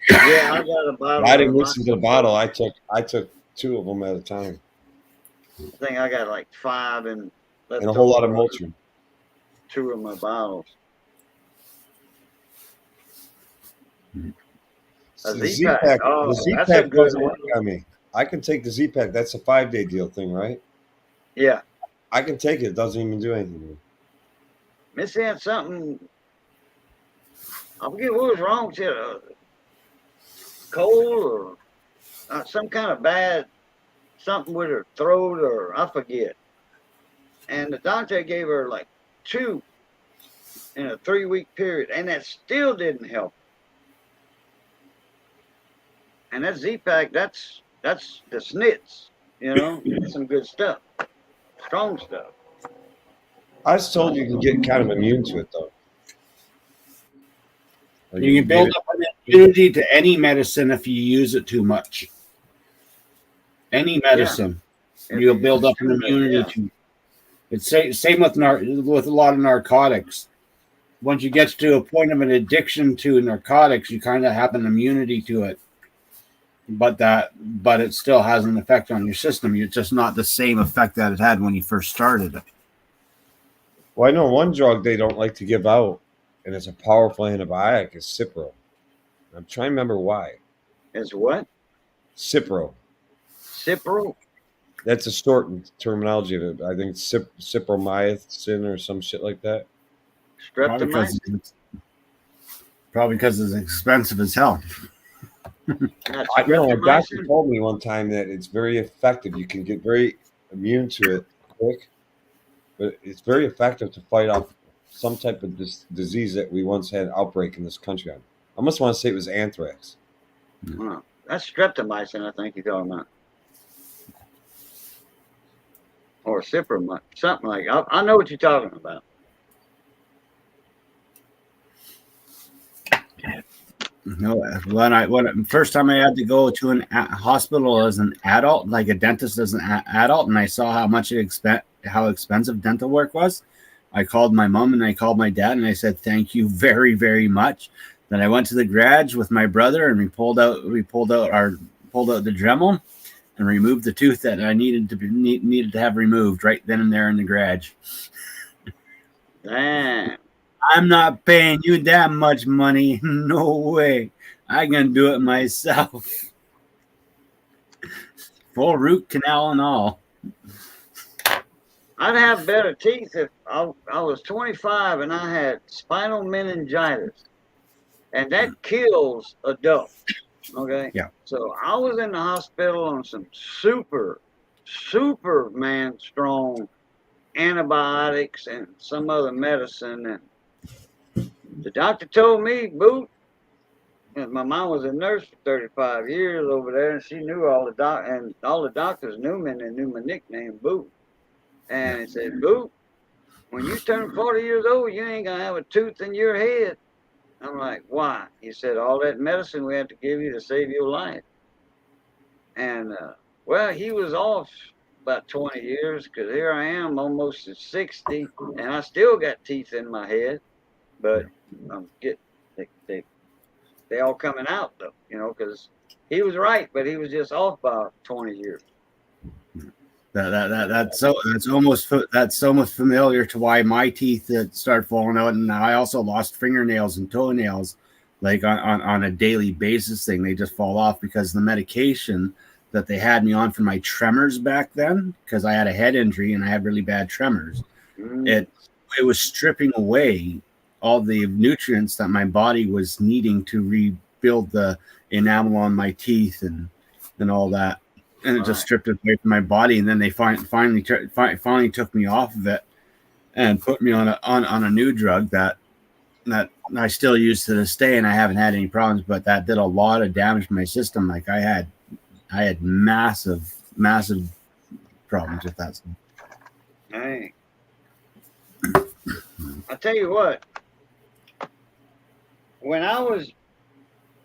Yeah, I got a bottle. I didn't listen to the bottle. I took 2 of them at a time. I think I got like 5 and a whole lot of Motrin. 2 of my bottles. The Z-Pack, oh, the Z-Pack doesn't work on me. I can take the Z-Pack. That's a 5-day deal thing, right? Yeah. I can take it. It doesn't even do anything to me. Missy had something. I forget what was wrong. She had a cold or some kind of bad something with her throat, or I forget. And the doctor gave her like 2 in a 3-week period, and that still didn't help. And that Z-Pack, that's the snits, That's some good stuff, strong stuff. I was told you can get kind of immune to it, though. Like you can build up an immunity to any medicine if you use it too much. Any medicine, you'll build up an immunity to. It's same with a lot of narcotics. Once you get to a point of an addiction to narcotics, you kind of have an immunity to it. But it still has an effect on your system. It's just not the same effect that it had when you first started it. Well, I know one drug they don't like to give out, and it's a powerful antibiotic, is Cipro. I'm trying to remember why. It's what? Cipro. Cipro? That's a short terminology of it. I think it's cipromycin or some shit like that. Streptomycin? Probably because it's expensive as hell. I know a doctor told me one time that it's very effective. You can get very immune to it quick, but it's very effective to fight off some type of disease that we once had an outbreak in this country on. I almost want to say it was anthrax. Huh. That's streptomycin, I think you're talking about. Or cipromycin, something like that. I know what you're talking about. No, when first time I had to go to a hospital as an adult, like a dentist as an adult, and I saw how much how expensive dental work was, I called my mom and I called my dad and I said thank you very, very much. Then I went to the garage with my brother and we pulled out the Dremel and removed the tooth that I needed to have removed right then and there in the garage. Damn. I'm not paying you that much money. No way. I'm gonna do it myself. Full root canal and all. I'd have better teeth if I was 25 and I had spinal meningitis, and that kills adults. Okay. Yeah. So I was in the hospital on some Superman strong antibiotics and some other medicine, and the doctor told me, "Boot." And my mom was a nurse for 35 years over there, and she knew all the doctors knew me, and they knew my nickname, Boot. And he said, "Boot, when you turn 40 years old, you ain't gonna have a tooth in your head." I'm like, "Why?" He said, "All that medicine we have to give you to save your life." And well, he was off about 20 years, because here I am almost at 60, and I still got teeth in my head, but I'm getting they all coming out though, because he was right, but he was just off by 20 years. That's almost familiar to why my teeth started falling out, and I also lost fingernails and toenails, like on a daily basis thing. They just fall off because the medication that they had me on for my tremors back then, because I had a head injury and I had really bad tremors. It was stripping away all the nutrients that my body was needing to rebuild the enamel on my teeth and all that. And it just stripped it away from my body. And then they finally took me off of it and put me on a new drug that I still use to this day, and I haven't had any problems. But that did a lot of damage to my system. Like I had massive problems with that stuff. Hey, I tell you what. When I was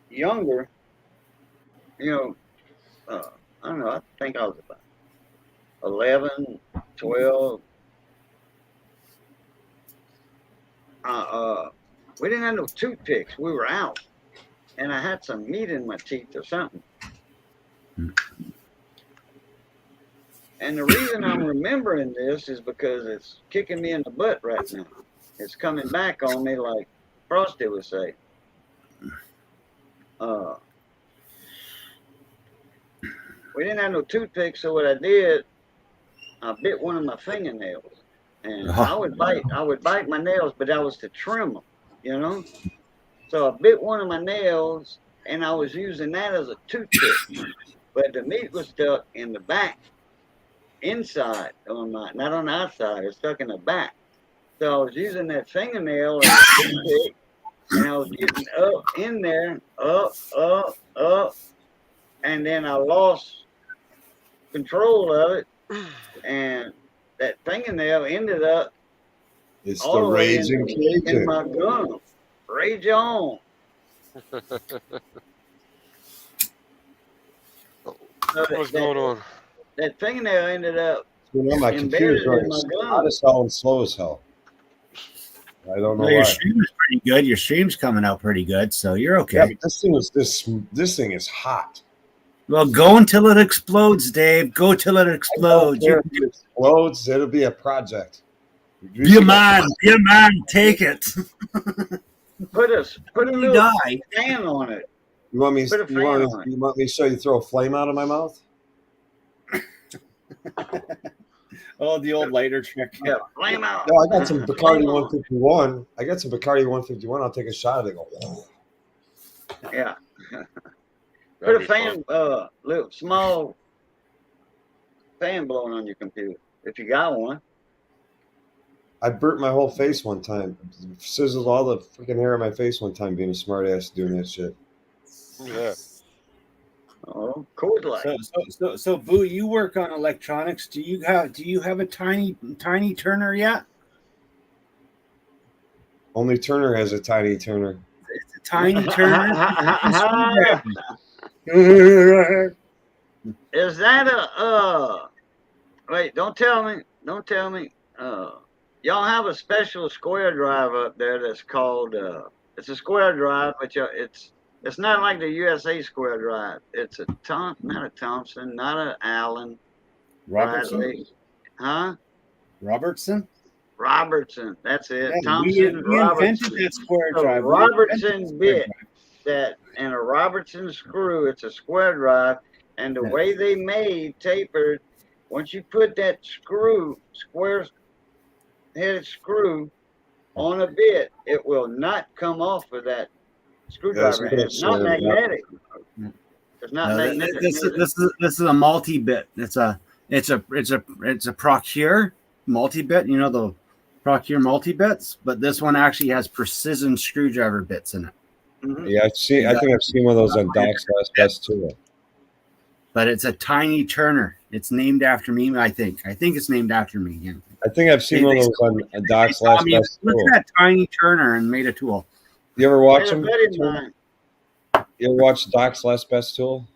younger, I don't know, I think I was about 11, 12. We didn't have no toothpicks. We were out. And I had some meat in my teeth or something. And the reason I'm remembering this is because it's kicking me in the butt right now. It's coming back on me like Frosty would say. We didn't have no toothpicks, so what I did, I bit one of my fingernails, and I would bite my nails, but that was to trim them, So I bit one of my nails, and I was using that as a toothpick, but the meat was stuck in the back, inside not on the outside. It's stuck in the back. So I was using that fingernail as a toothpick, and I was getting up in there, up, and then I lost control of it, and that fingernail ended up It's all the the way raging in Cajun. my gum. Rage on. What's going on? That fingernail ended up My computer's embedded running in my hot gum. as hell and slow as hell. I don't know Well, your why. stream is pretty good. Your stream's coming out pretty good, so you're okay. Yeah, but this thing is hot. Well, go until it explodes, Dave. Go till it I don't explodes. care if it explodes. It'll be a project. Be a man. Be a man. Take it. Put a You little die. fan on it. You want me? Put a fan on it. You want me to show you throw a flame out of my mouth? Oh, the old lighter trick. Yeah, flame out. No, I got some Bacardi Flame on. 151. I got some Bacardi 151. I'll take a shot of it. Go. Yeah. Put That'd a be fan, fun. little small fan blowing on your computer if you got one. I burnt my whole face one time. Sizzled all the freaking hair on my face one time being a smart ass doing that shit. Yeah. Oh, Coors Light. So, Boo, you work on electronics. Do you have a tiny turner yet? Only Turner has a tiny Turner. It's a tiny turner. Is that a wait, don't tell me. Y'all have a special square drive up there that's called it's a square drive, but it's not like the USA square drive. It's not a Thompson, not a Allen. Robertson. Bradley. Huh? Robertson. Robertson. That's it. Yeah, Thompson we Robertson. invented that square So drive. Robertson bit that in a Robertson screw, it's a square drive, and the way they made tapered, once you put that square headed screw on a bit, it will not come off of that screwdriver. Yeah, It's not magnetic. It's not No, magnetic. this is a multi-bit. It's a Procure multi-bit. You know the Procure multi-bits, but this one actually has precision screwdriver bits in it. Mhm. Yeah, I think I've seen one of those on Doc's Last Best too. But it's a tiny turner. It's named after me. I think it's named after me. Yeah. I think I've seen one of those on Doc's They saw Last me, Best look tool. at that tiny turner and made a tool. You ever watch Hey, a him? buddy of mine, You ever watch Doc's Last Best tool?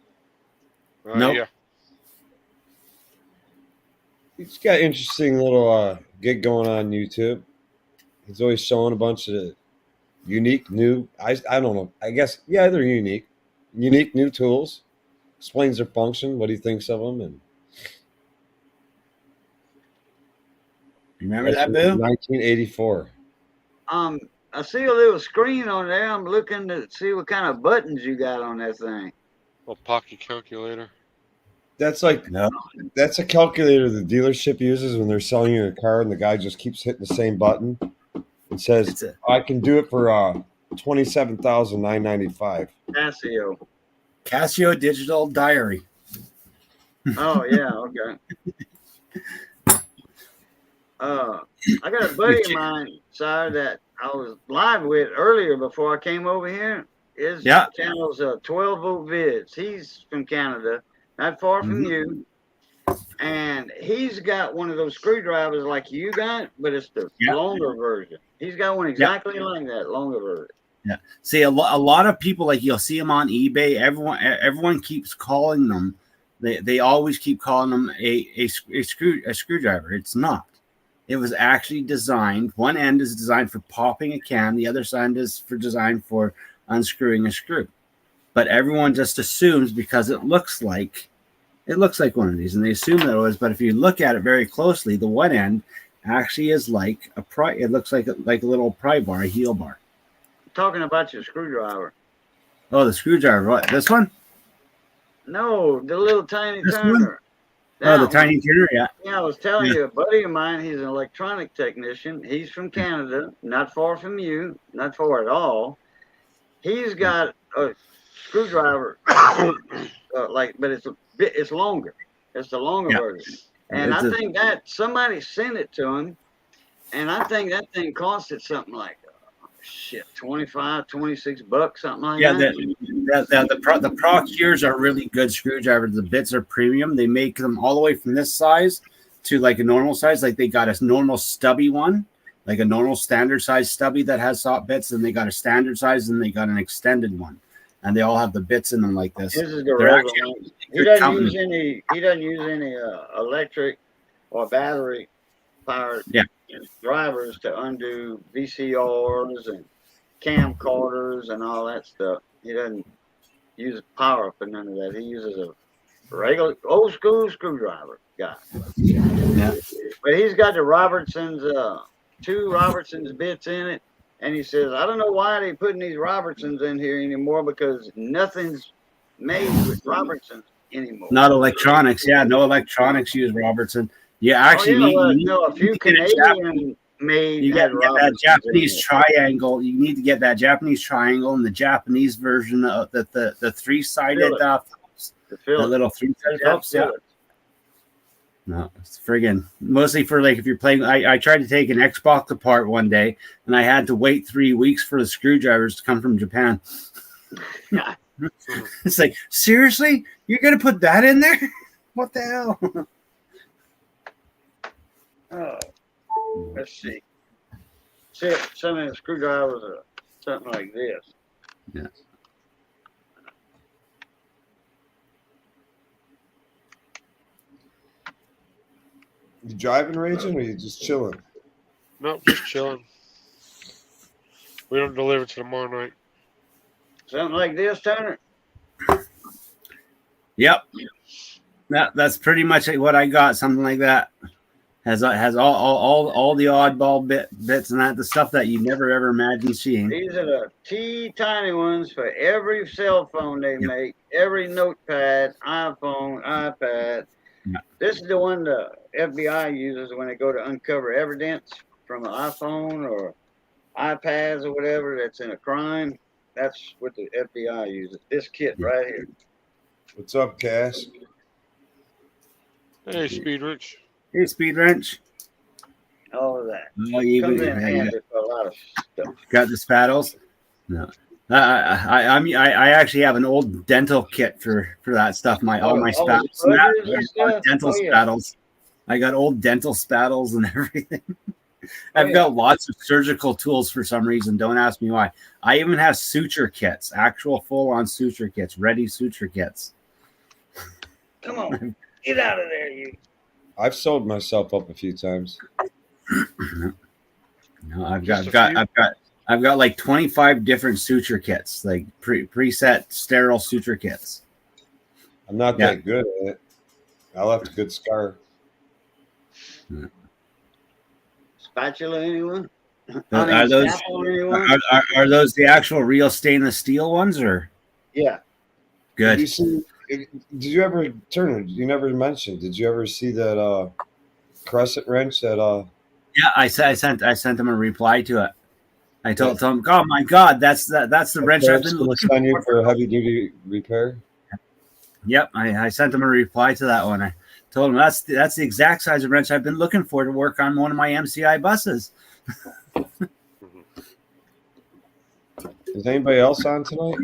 Nope. Yeah. He's got interesting little gig going on YouTube. He's always showing a bunch of unique new. I don't know. I guess yeah, they're unique new tools. Explains their function, what he thinks of them, and Remember that, Boo? 1984. I see a little screen on there. I'm looking to see what kind of buttons you got on that thing. A pocket calculator. That's like No. that's a calculator the dealership uses when they're selling you a car, and the guy just keeps hitting the same button and says, It's a "I can do it for $27,995." Casio. Digital Diary. Oh yeah, okay. I got a buddy of mine, sir, that I was live with earlier before I came over here. His channel's 12-volt vids. He's from Canada, not far from you. And he's got one of those screwdrivers like you got, but it's the longer version. He's got one exactly like that, longer version. Yeah. See, a lot of people, like you'll see them on eBay. Everyone keeps calling them. They always keep calling them a screwdriver. It's not. It was actually designed. One end is designed for popping a can. The other side is designed for unscrewing a screw. But everyone just assumes because it looks like one of these, and they assume that it was. But if you look at it very closely, the one end actually is like a pry. It looks like a little pry bar, a heel bar. Talking about your screwdriver. Oh, the screwdriver. What? This one? No, the little tiny This turner. Oh, the tiny turner. Yeah. Yeah, I was telling you, a buddy of mine, he's an electronic technician. He's from Canada, not far from you, not far at all. He's got a screwdriver, but it's longer. It's the longer version. And I think that somebody sent it to him, and I think that thing costed something like, $25, $26, something like that. The Procures are really good screwdrivers. The bits are premium. They make them all the way from this size to like a normal size. Like they got a normal stubby one, like a normal standard size stubby that has soft bits, and they got a standard size, and they got an extended one, and they all have the bits in them like this. This is the regular one. He doesn't use any electric or battery powered drivers to undo VCRs and camcorders and all that stuff. He doesn't use power for none of that. He uses a regular old school screwdriver guy. Yeah. But he's got the Robertson's, 2 Robertson's bits in it. And he says, I don't know why they putting these Robertsons in here anymore, because nothing's made with Robertsons anymore. Not electronics. Yeah, no electronics use Robertson. You actually a few Canadian made. You got that Japanese triangle. You need to get that Japanese triangle and the Japanese version of the 3-sided Phillips. The little 3-sided Phillips. Yeah. No, it's friggin' mostly for like if you're playing. I tried to take an Xbox apart one day, and I had to wait 3 weeks for the screwdrivers to come from Japan. It's like, seriously, you're gonna put that in there? What the hell? Let's see. Some of the screwdrivers are something like this. Yeah. You driving, Raging, or you just chilling? Nope, just chilling. We don't deliver till tomorrow night. Something like this, Turner. Yep. That's pretty much what I got. Something like that. has all the oddball bits and that the stuff that you never ever imagined seeing. These are the tiny ones for every cell phone they make, every notepad, iPhone, iPad. Yeah. This is the one the FBI uses when they go to uncover evidence from an iPhone or iPads or whatever that's in a crime. That's what the FBI uses. This kit right here. What's up, Cass? Hey, Speed Rich. Hey, Speed Wrench. All of that. Oh, you Comes in handy for a lot of stuff. got the spaddles? No. I actually have an old dental kit for that stuff. All my spaddles, sputters and stuff? dental Oh, yeah. spaddles. I got old dental spaddles and everything. I've got lots of surgical tools for some reason. Don't ask me why. I even have suture kits, actual full-on suture kits, ready suture kits. Come on, get out of there, you. I've sold myself up a few times. No, I've Just got like 25 different suture kits, like preset sterile suture kits. I'm not that good at it. I left a good scar. Spatula, anyone? Are those scalpel, anyone? are those the actual real stainless steel ones, or Yeah. good? Did you ever, Turner? You never mentioned. Did you ever see that crescent wrench that Yeah, I sent them a reply to it. I told them, "Oh my God, that's the wrench I've been looking on you for heavy duty repair." Yep, I sent them a reply to that one. I told them that's the exact size of wrench I've been looking for to work on one of my MCI buses. Is anybody else on tonight?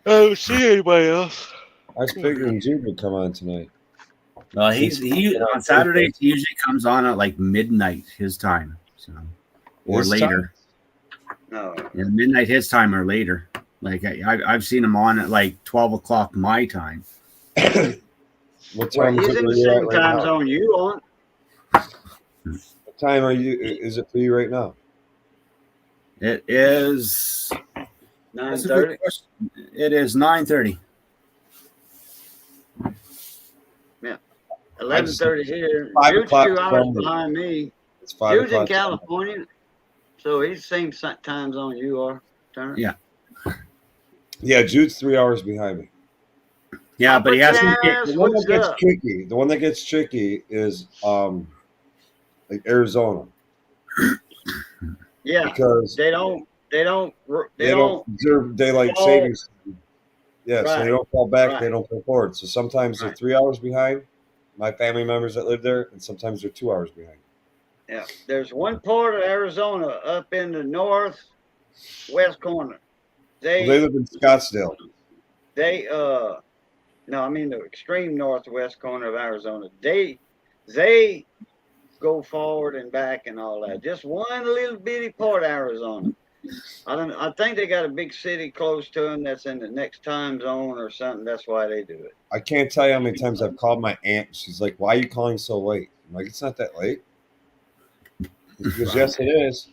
I don't see anybody else. I was figuring Jude would come on tonight. He on Saturdays he usually comes on at like midnight his time, so or His later. No. Yeah, midnight his time or later. Like I've seen him on at like 12 o'clock my time. What Well, time is he's it in where the you're at same right time now? zone you on. What time is it for you right now? It is 9:30. It is 9:30. 11:30 here. 5 Jude's o'clock 2 hours Sunday. behind me. It's 5 Jude's in o'clock. California, so he's the same time zone you are, Turner. Yeah. Yeah, Jude's 3 hours behind me. Yeah, but he has to Yes, The one what's that gets up? tricky. The one that gets tricky is like Arizona, Yeah, because they don't they don't observe daylight fall. savings. Yeah, so Right. they don't fall back. Right. They don't fall forward. So sometimes they're Right. 3 hours behind. My family members that live there, and sometimes they're 2 hours behind. Yeah, there's one part of Arizona up in the northwest corner. Well, they live in Scottsdale. No, I mean the extreme northwest corner of Arizona. They go forward and back and all that. Just one little bitty part of Arizona. I think they got a big city close to them that's in the next time zone or something. That's why they do it. I can't tell you how many times I've called my aunt. She's like, "Why are you calling so late?" I'm like, "It's not that late." Because yes, it is.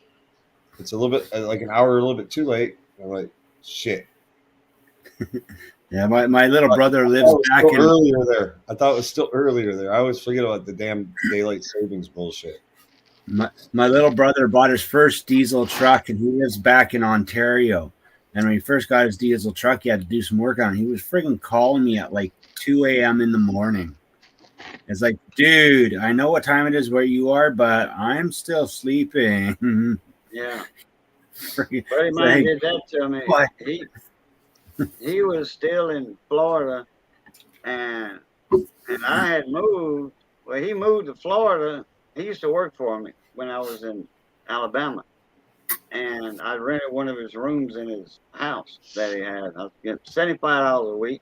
It's a little bit like an hour, a little bit too late. I'm like, "Shit." Yeah, my little brother I lives thought it was back still in earlier there. I thought it was still earlier there. I always forget about the damn daylight savings bullshit. my little brother bought his first diesel truck, and he lives back in Ontario. And when he first got his diesel truck, he had to do some work on it. He was friggin' calling me at like 2 a.m. in the morning. It's like, dude, I know what time it is where you are, but I'm still sleeping. Yeah. Friggin- Buddy mine Like, did that to me. what? He was still in Florida, and I had moved. Well, he moved to Florida. He used to work for me when I was in Alabama, and I rented one of his rooms in his house that he had. I was getting $75 a week.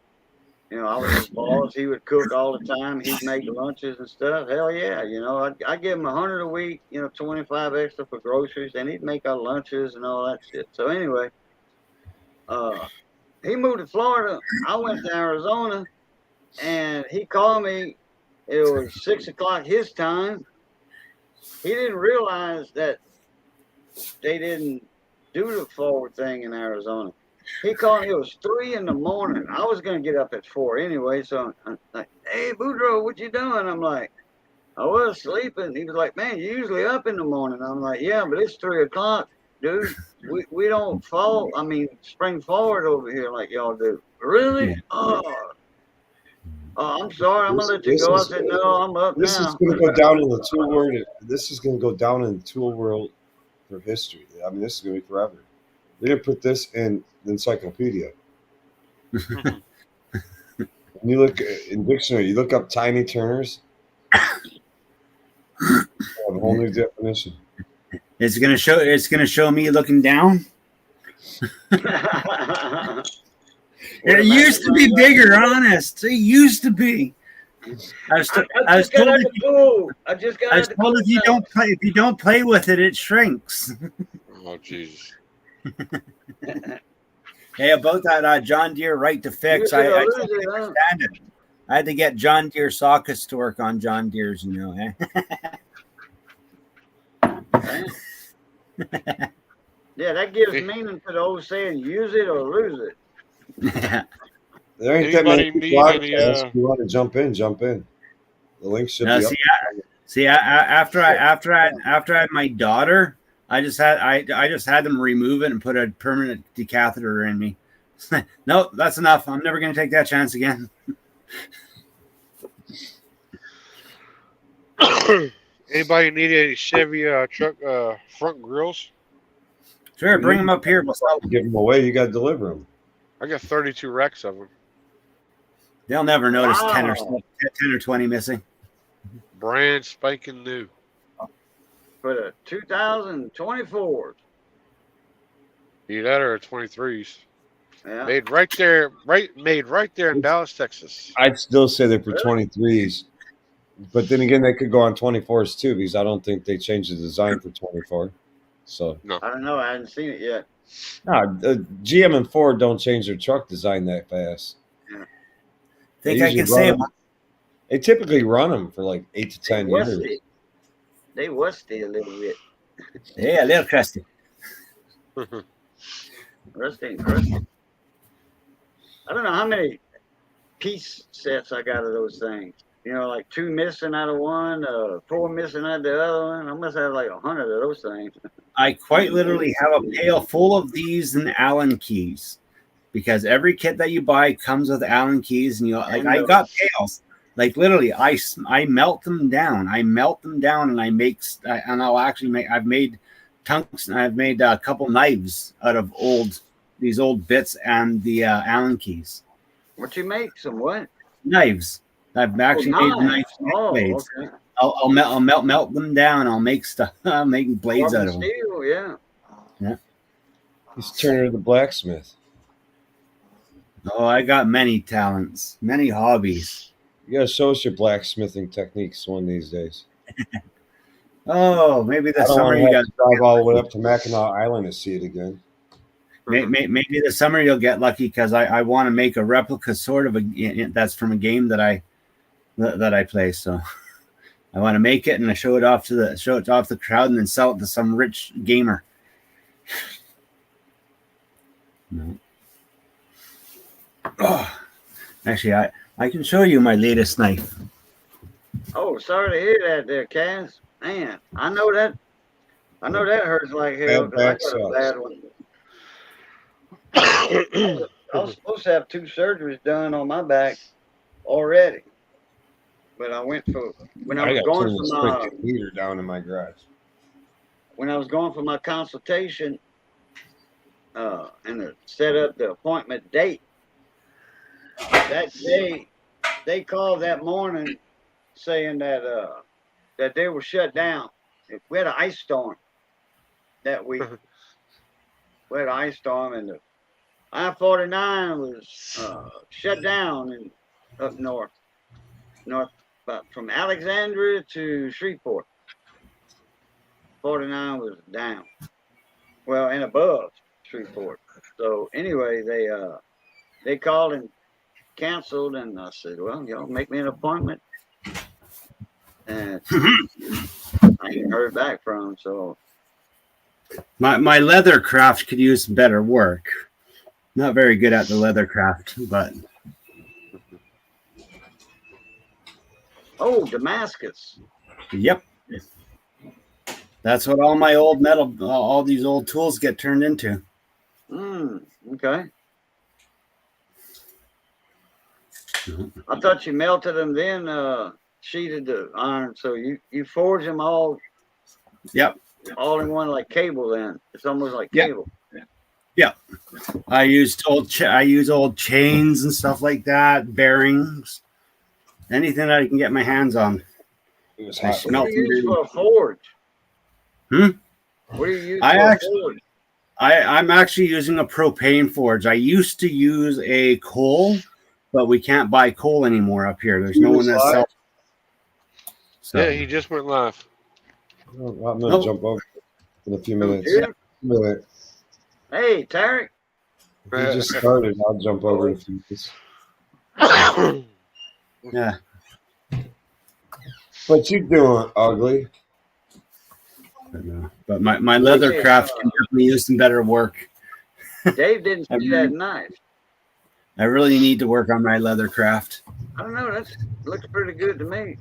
You know, I was his boss. He would cook all the time. He'd make lunches and stuff. Hell yeah, you know, I'd give him $100 a week. You know, 25 extra for groceries, and he'd make our lunches and all that shit. So anyway, he moved to Florida. I went to Arizona, and he called me. It was 6 o'clock his time. He didn't realize that they didn't do the forward thing in Arizona. He called me. It was 3 in the morning. I was gonna get up at 4 anyway. So I'm like, "Hey, Boudreaux, what you doing?" I'm like, I was sleeping. He was like, man, you're usually up in the morning. I'm like, yeah, but it's 3 o'clock, dude. We don't spring forward over here like y'all do. Really? Yeah. Oh, I'm sorry. I'm going to let you This go. I is- said, no, I'm up This is now. going to go down in the tool world. This is going to go down in the tool world for history. I mean, this is going to be forever. They're going to put this in the encyclopedia. When you look in dictionary, you look up tiny turners. You have a whole new definition. It's gonna show me looking down. It used to be bigger, honest. It used to be. I was told I just got out if you don't play with it, it shrinks. Oh Jesus! Hey, about that John Deere right to fix, I I couldn't understand it. I had to get John Deere sockets to work on John Deere's, eh? Yeah, that gives meaning to the old saying, use it or lose it. There ain't that many Anybody people need any, podcasts. If you want to jump in, jump in. The link should No, be up. after I had my daughter, I just had them remove it and put a permanent decatheter in me. No, that's enough. I'm never going to take that chance again. Anybody need any Chevy truck front grills? Sure, bring them up here. We'll sell them. Give them away. You got to deliver them. I got 32 racks of them. They'll never notice Wow. 10 or 20 missing. Brand spanking new. For the 2024. Either that or 23s. Yeah. Made right there in Dallas, Texas. I'd still say they're for 23s. But then again, they could go on 24s too, because I don't think they changed the design for 24. So, I don't know. I haven't seen it yet. GM and Ford don't change their truck design that fast. Think They I can usually say run them- They typically run them for like 8 to 10 years. They rusty a little bit. Yeah, a little crusty. Rusty and crusty. I don't know how many piece sets I got of those things. Like 2 missing out of one, 4 missing out of the other one. I must have like 100 of those things. I quite literally have a pail full of these and Allen keys, because every kit that you buy comes with Allen keys, and I got pails. Like literally, I melt them down. And I'll actually make. I've made tungsten. I've made a couple knives out of these old bits and the Allen keys. What you make? Some what? Knives. I've actually made knives. Blades. Okay. I'll melt them down. I'll make stuff. I'll make blades out of them. Steel, yeah. He's Turner the blacksmith. Oh, I got many talents, many hobbies. You got to show us your blacksmithing techniques one of these days. Oh, maybe I this don't summer want you to got. have to drive all the way up to Mackinac Island to see it again. Maybe this summer you'll get lucky, because I want to make a replica sort of that's from a game that I play. So I want to make it and I show it off the crowd and then sell it to some rich gamer. No. Oh, actually, I can show you my latest knife. Oh, sorry to hear that there, Cass. Man, I know that hurts like hell. 'Cause I got a bad one. I was supposed to have 2 surgeries done on my back already, but I went for when I was going for my heater down in my garage. when I was going for my consultation, and to set up the appointment date. That day, they called that morning saying that they were shut down. We had an ice storm that week. We had an ice storm, and the I-49 was shut down up north, about from Alexandria to Shreveport. 49 was down, well, and above Shreveport. So anyway, they called and canceled, and I said, well, y'all make me an appointment. And I ain't heard back from them, so. My leather craft could use better work. Not very good at the leather craft, but. Oh, Damascus. Yep. That's what all my old metal, all these old tools get turned into. Okay. I thought you melted them, then sheeted the iron. So you forge them all. Yep. All in one like cable. Then it's almost like Yep. cable. Yeah. I use old chains and stuff like that, bearings, anything that I can get my hands on. It was I hot. smell- What do you use for a forge? Hmm? What do you use I for actually- a forge? I'm actually using a propane forge. I used to use a coal, but we can't buy coal anymore up here. There's no one that sells. So, Yeah, he just went live. I'm gonna jump over in a few minutes. Dude. Minute. Hey, Tarek. He just started. I'll jump over in a few minutes. yeah. What you doing, ugly? But my leather craft can definitely use some better work. Dave didn't see that knife. I really need to work on my leather craft. I don't know. That looks pretty good to me.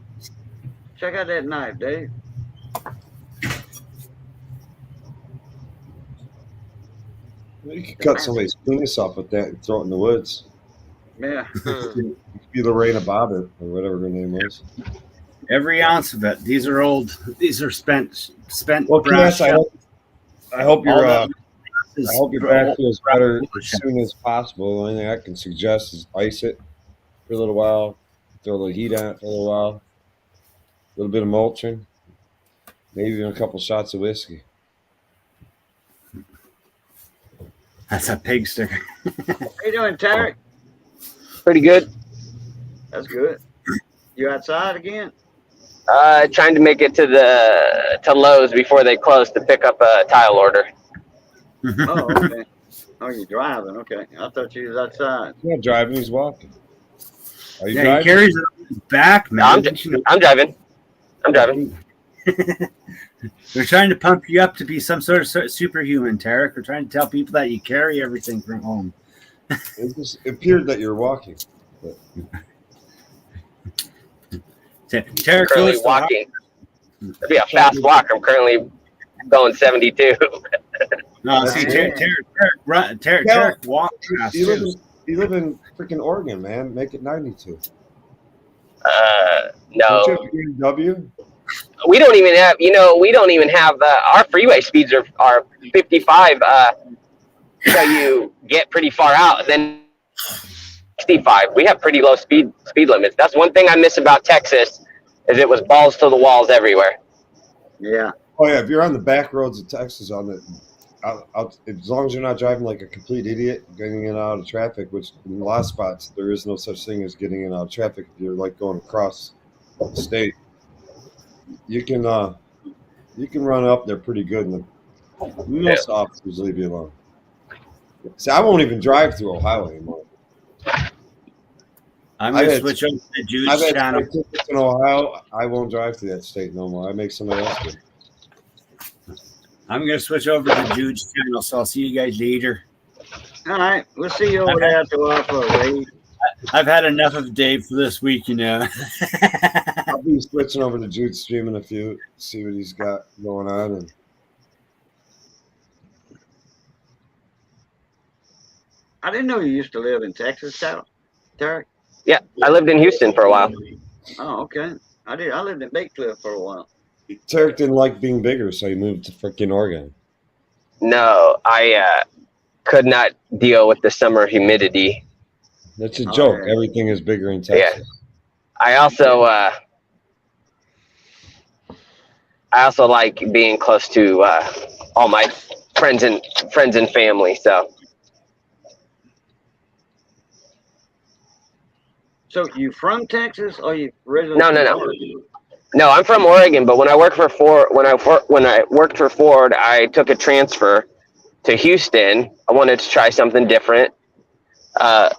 Check out that knife, Dave. You could cut somebody's penis off with that and throw it in the woods. Yeah. Be Lorena Bobbitt or whatever her name was. Every ounce of it. These are old. These are spent. Well, brass. Cass, I hope All your that I hope your back feels better as soon as possible. The only thing I can suggest is ice it for a little while, throw a little heat on it for a little while, a little bit of Motrin, maybe even a couple shots of whiskey. That's a pig sticker. How you doing, Tarek? Pretty good. That's good. You outside again? Trying to make it to Lowe's before they close to pick up a tile order. Oh, okay. Oh, you're driving. Okay. I thought you was outside. He's not driving, he's walking. Are you Yeah, he driving? carries it on his back, No, man. I'm driving. I'm driving. They're trying to pump you up to be some sort of superhuman, Tarek. We're trying to tell people that you carry everything from home. It appeared that you're walking. Tarek Currently goes to walking. It'd be a fast walk. I'm currently going 72. No, see, Tarek walks fast You live, too. you live in freaking Oregon, man. Make it 92. Don't you No, have a BMW? we don't even have. We don't even have. Our freeway speeds are 55. So you get pretty far out. Then 65. We have pretty low speed limits. That's one thing I miss about Texas, is it was balls to the walls everywhere. Yeah. Oh yeah, if you're on the back roads of Texas, as long as you're not driving like a complete idiot, getting in and out of traffic, which in a lot of spots there is no such thing as getting in and out of traffic. If you're like going across the state, you can run up there pretty good, and most officers leave you alone. See, I won't even drive through Ohio anymore. I'm going I've to had- switch over to the Jude's I've had channel. tickets in Ohio. I won't drive through that state no more. I make somebody else do. I'm going to switch over to Jude's channel, so I'll see you guys later. All right. We'll see you over there after a raid. I've had enough of Dave for this week, I'll be switching over to Jude's stream in a few, see what he's got going on. And I didn't know you used to live in Texas, Tarek. Yeah, I lived in Houston for a while. Oh, okay. I did. I lived in Big Cliff for a while. Tarek didn't like being bigger, so he moved to freaking Oregon. No, I could not deal with the summer humidity. That's a Oh, joke. yeah. Everything is bigger in Texas. I also like being close to all my friends and family. So So you from Texas or you originally? No. No, I'm from Oregon, but when I worked for Ford, I took a transfer to Houston. I wanted to try something different. I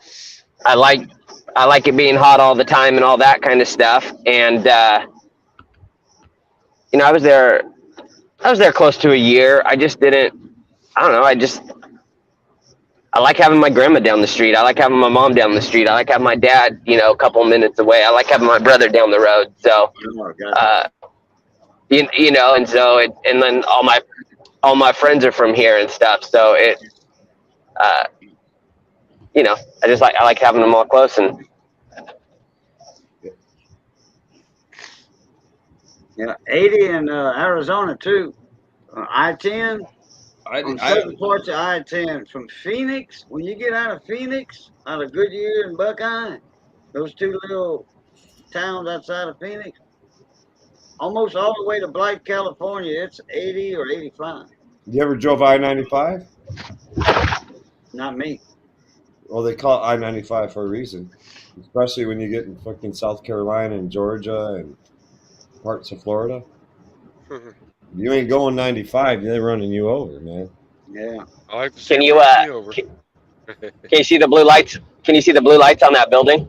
like it being hot all the time and all that kind of stuff. And I was there close to a year. I just didn't. I don't know. I like having my grandma down the street. I like having my mom down the street. I like having my dad, a couple minutes away. I like having my brother down the road. So, Oh, gotcha. you know, and so and then all my friends are from here and stuff. So you know, I like having them all close. And Yeah, 80 in Arizona too. I-10 on certain parts of I-10 from Phoenix. When you get out of Phoenix, out of Goodyear and Buckeye, those two little towns outside of Phoenix, almost all the way to Blythe, California, it's 80 or 85. You ever drove I-95? Not me. Well, they call it I-95 for a reason, especially when you get in fucking South Carolina and Georgia and parts of Florida. You ain't going 95, they're running you over, man. Yeah. I like to see can it you run me over. can you see the blue lights? Can you see the blue lights on that building?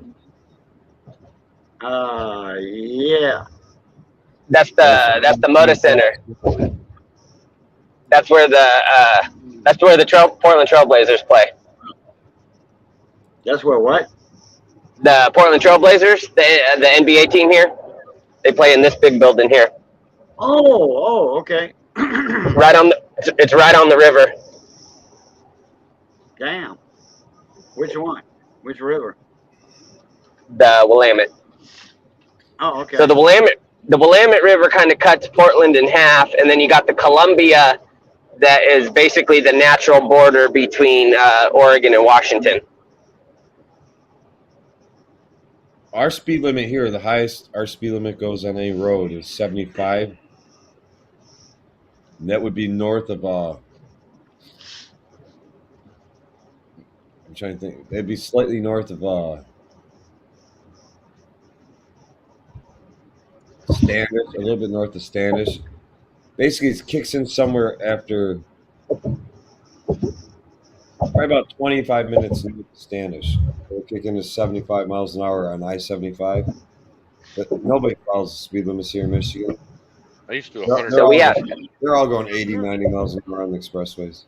Yeah. That's the Moda Center. That's where the Portland Trailblazers play. That's where what? The Portland Trailblazers, the NBA team here, they play in this big building here. Oh, okay. It's right on the river. Damn. Which one? Which river? The Willamette. Oh, okay. So the Willamette River kind of cuts Portland in half, and then you got the Columbia that is basically the natural border between Oregon and Washington. Our speed limit here, the highest our speed limit goes on any road is 75. And that would be north of I'm trying to think. It'd be slightly north of Standish, a little bit north of Standish. Basically, it kicks in somewhere after probably about 25 minutes north of Standish. It'll kick into 75 miles an hour on I-75. But nobody follows the speed limits here in Michigan. I used to do They're, 100. So we have they're all going 80, 90 miles an hour on the expressways.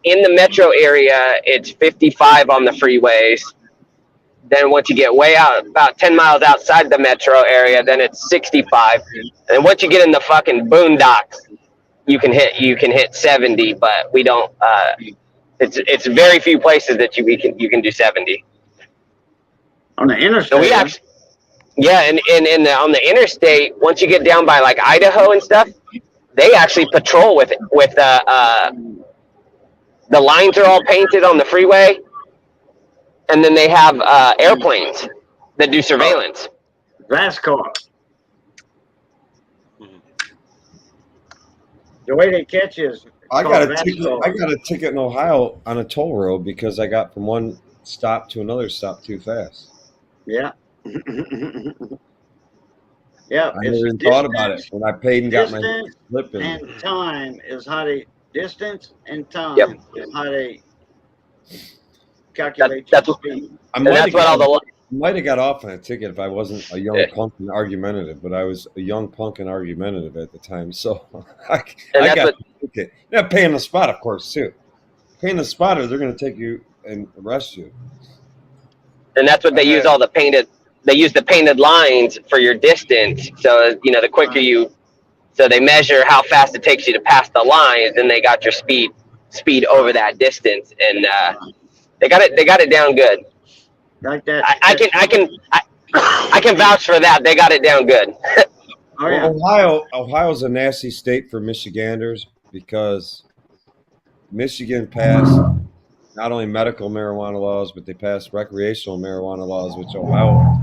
in the metro area, it's 55 on the freeways. Then once you get way out, about 10 miles outside the metro area, then it's 65. And once you get in the fucking boondocks, you can hit 70, but we don't. It's very few places that you can do 70. On the interstate. So we actually, yeah, and on the interstate, once you get down by like Idaho and stuff, they actually patrol with the lines are all painted on the freeway, and then they have airplanes that do surveillance. VASCAR. The way they catch you is I called got a ticket in Ohio on a toll road because I got from one stop to another stop too fast. Yeah. Yeah. I never even thought about it when I paid and got my slip in. And time is how they distance and time Yep. is how they calculate That's your speed. I And that's what all the might have got off on a ticket if I wasn't a young punk and argumentative, but I was a young punk and argumentative at the time. So I got the ticket. Yeah, paying the spot, of course, too. Paying the spotter, they're going to take you and arrest you. and that's what they use all the painted. They use the painted lines for your distance. So the quicker you, so they measure how fast it takes you to pass the lines, and they got your speed over that distance, and they got it down good. Like that. I can vouch for that. They got it down good. Oh, yeah. Well, Ohio's a nasty state for Michiganders because Michigan passed not only medical marijuana laws, but they passed recreational marijuana laws, which Ohio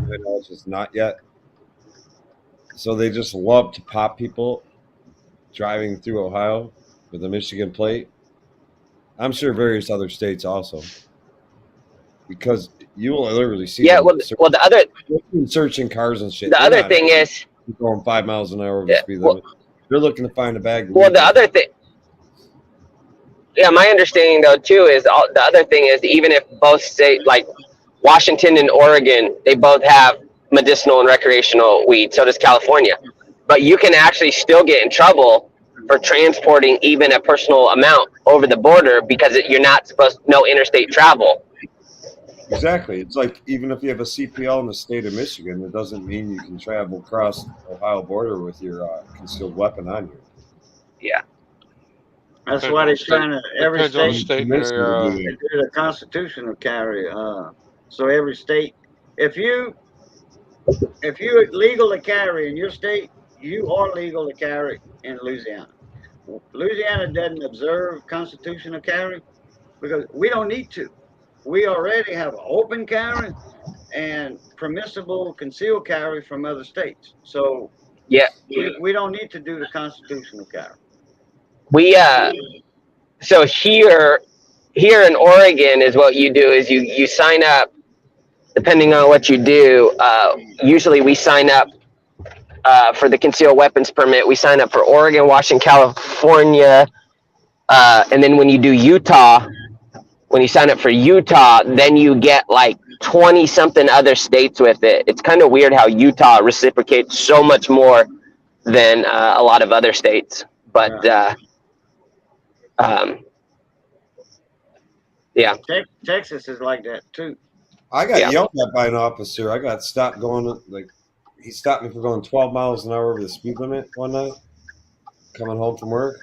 is not yet. So they just love to pop people driving through Ohio with a Michigan plate. I'm sure various other states also. Because you will literally see Well, the other searching cars and shit. The other thing is going 5 miles an hour over the speed limit. They're looking to find a bag. Well, the other thing. Yeah, my understanding though too is the other thing is even if both states like Washington and Oregon, they both have medicinal and recreational weed. So does California, but you can actually still get in trouble for transporting even a personal amount over the border because you're not supposed no interstate travel. Exactly. It's like even if you have a CPL in the state of Michigan, it doesn't mean you can travel across the Ohio border with your concealed weapon on you. Yeah. That's Depends why on they're the state. trying to every Depends on the state state and Michigan area. would they do do the constitutional carry. So every state, if you legal to carry in your state, you are legal to carry in Louisiana. Louisiana doesn't observe constitutional carry because we don't need to. We already have open carry and permissible concealed carry from other states. So Yeah. we don't need to do the constitutional carry. We so here in Oregon is what you do is you sign up depending on what you do. Usually we sign up for the concealed weapons permit. We sign up for Oregon, Washington, California, and then when you do Utah, when you sign up for Utah, then you get like 20 something other states with it. It's kind of weird how Utah reciprocates so much more than a lot of other states. But yeah. Texas is like that too. I got Yeah. yelled at by an officer. I got stopped going like he stopped me for going 12 miles an hour over the speed limit one night, coming home from work.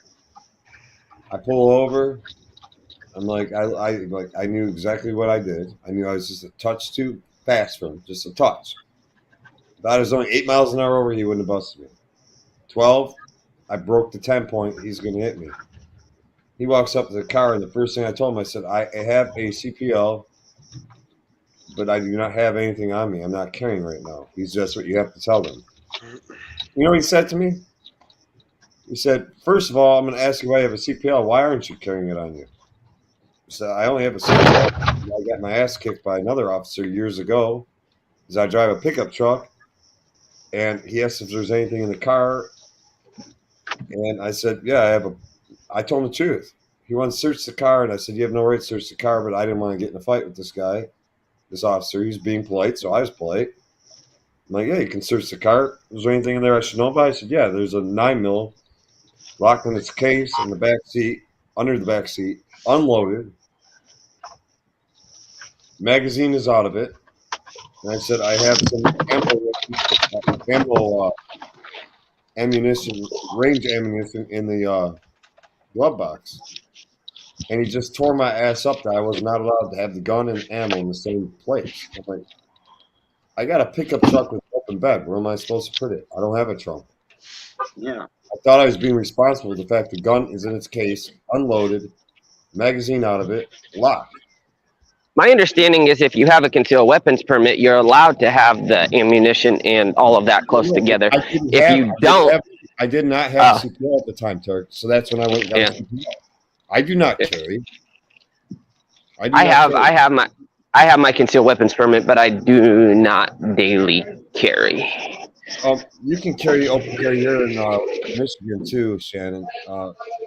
I pull over. I'm like, I knew exactly what I did. I knew I was just a touch too fast for him, just a touch. If I was only 8 miles an hour over, he wouldn't have busted me. 12, I broke the 10 point. He's going to hit me. He walks up to the car, and the first thing I told him, I said, I have a CPL, but I do not have anything on me. I'm not carrying right now. He's just what you have to tell them. You know what he said to me? He said, first of all, I'm going to ask you why you have a CPL. Why aren't you carrying it on you? So I only have a CPL. I got my ass kicked by another officer years ago because I drive a pickup truck, and he asked if there's anything in the car, and I said, yeah, I told him the truth. He wanted to search the car, and I said, you have no right to search the car, but I didn't want to get in a fight with this guy, this officer. He was being polite, so I was polite. I'm like, yeah, you can search the car. Is there anything in there I should know about? I said, yeah, there's a 9mm locked in its case in the back seat, under the back seat, unloaded. Magazine is out of it. And I said, I have some ammunition, range ammunition in the glove box. And he just tore my ass up that I was not allowed to have the gun and ammo in the same place. I'm like, I got a pickup truck with an open bed. Where am I supposed to put it? I don't have a trunk. Yeah. I thought I was being responsible with the fact the gun is in its case, unloaded, magazine out of it, locked. My understanding is if you have a concealed weapons permit, you're allowed to have the ammunition and all of that close together. I did not have CPL at the time, Turk. So that's when I went and got CPL. I do not carry. I have my concealed weapons permit, but I do not daily carry. You can carry open carry here in Michigan too, Shannon.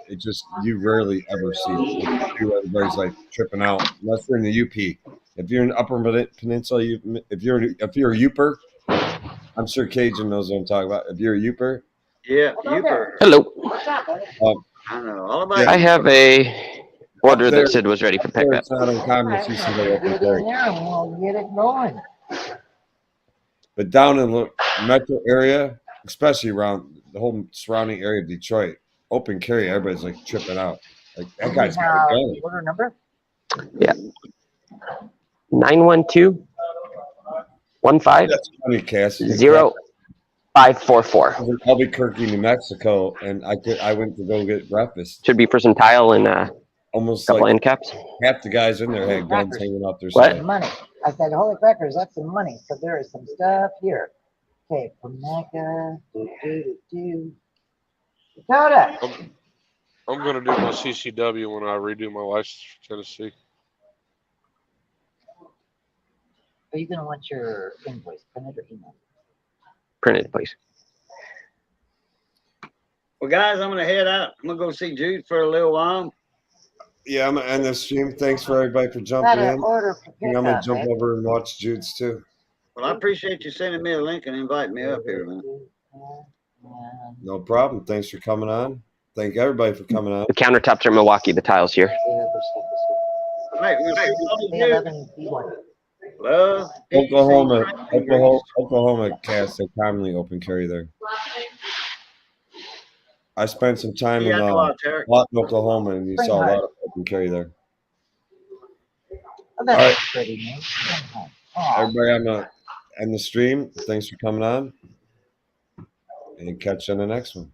It just you rarely ever see it. Everybody's like tripping out unless you're in the UP. If you're in the Upper Peninsula, if you're a Uper, I'm sure Cajun knows what I'm talking about. If you're a Uper, yeah, Uper. Hello. I know all about. I have a order that said was ready for pickup. It's not uncommon to see somebody open carry. Get it going. But down in the metro area, especially around the whole surrounding area of Detroit, open carry, everybody's like tripping out. Like that guy's got a gun. Order number? Yeah. 912-15 That's funny, Cass. 0544. I was in Albuquerque, New Mexico, and I went to go get breakfast. Should be for some tile and Almost couple like end caps. half the guys in there had guns hanging off their What? side. Money. I said, holy crackers, that's some money. So there is some stuff here. Okay, from Mecca. Dakota. I'm gonna do my CCW when I redo my license for Tennessee. Are you going to want your invoice printed or email? Printed, please. Well, guys, I'm gonna head out. I'm gonna go see Jude for a little while. Yeah, I'm gonna end this stream. Thanks for everybody for jumping Got in. an order for I'm gonna pickup, jump babe. over and watch Jude's too. Well, I appreciate you sending me a link and inviting me up here, man. No problem. Thanks for coming on. Thank everybody for coming on. The countertops are Milwaukee. The tiles here. Right, we'll see you, Jude. 11B1. Love, peace, Oklahoma, and grace. Oklahoma cast a commonly open carry there. I spent some time You in got to watch, Eric. Lawton, Oklahoma, and you saw a lot of open carry there. Oh, that's All right. a pretty name. Aw. Everybody on the stream, thanks for coming on, and catch you on the next one.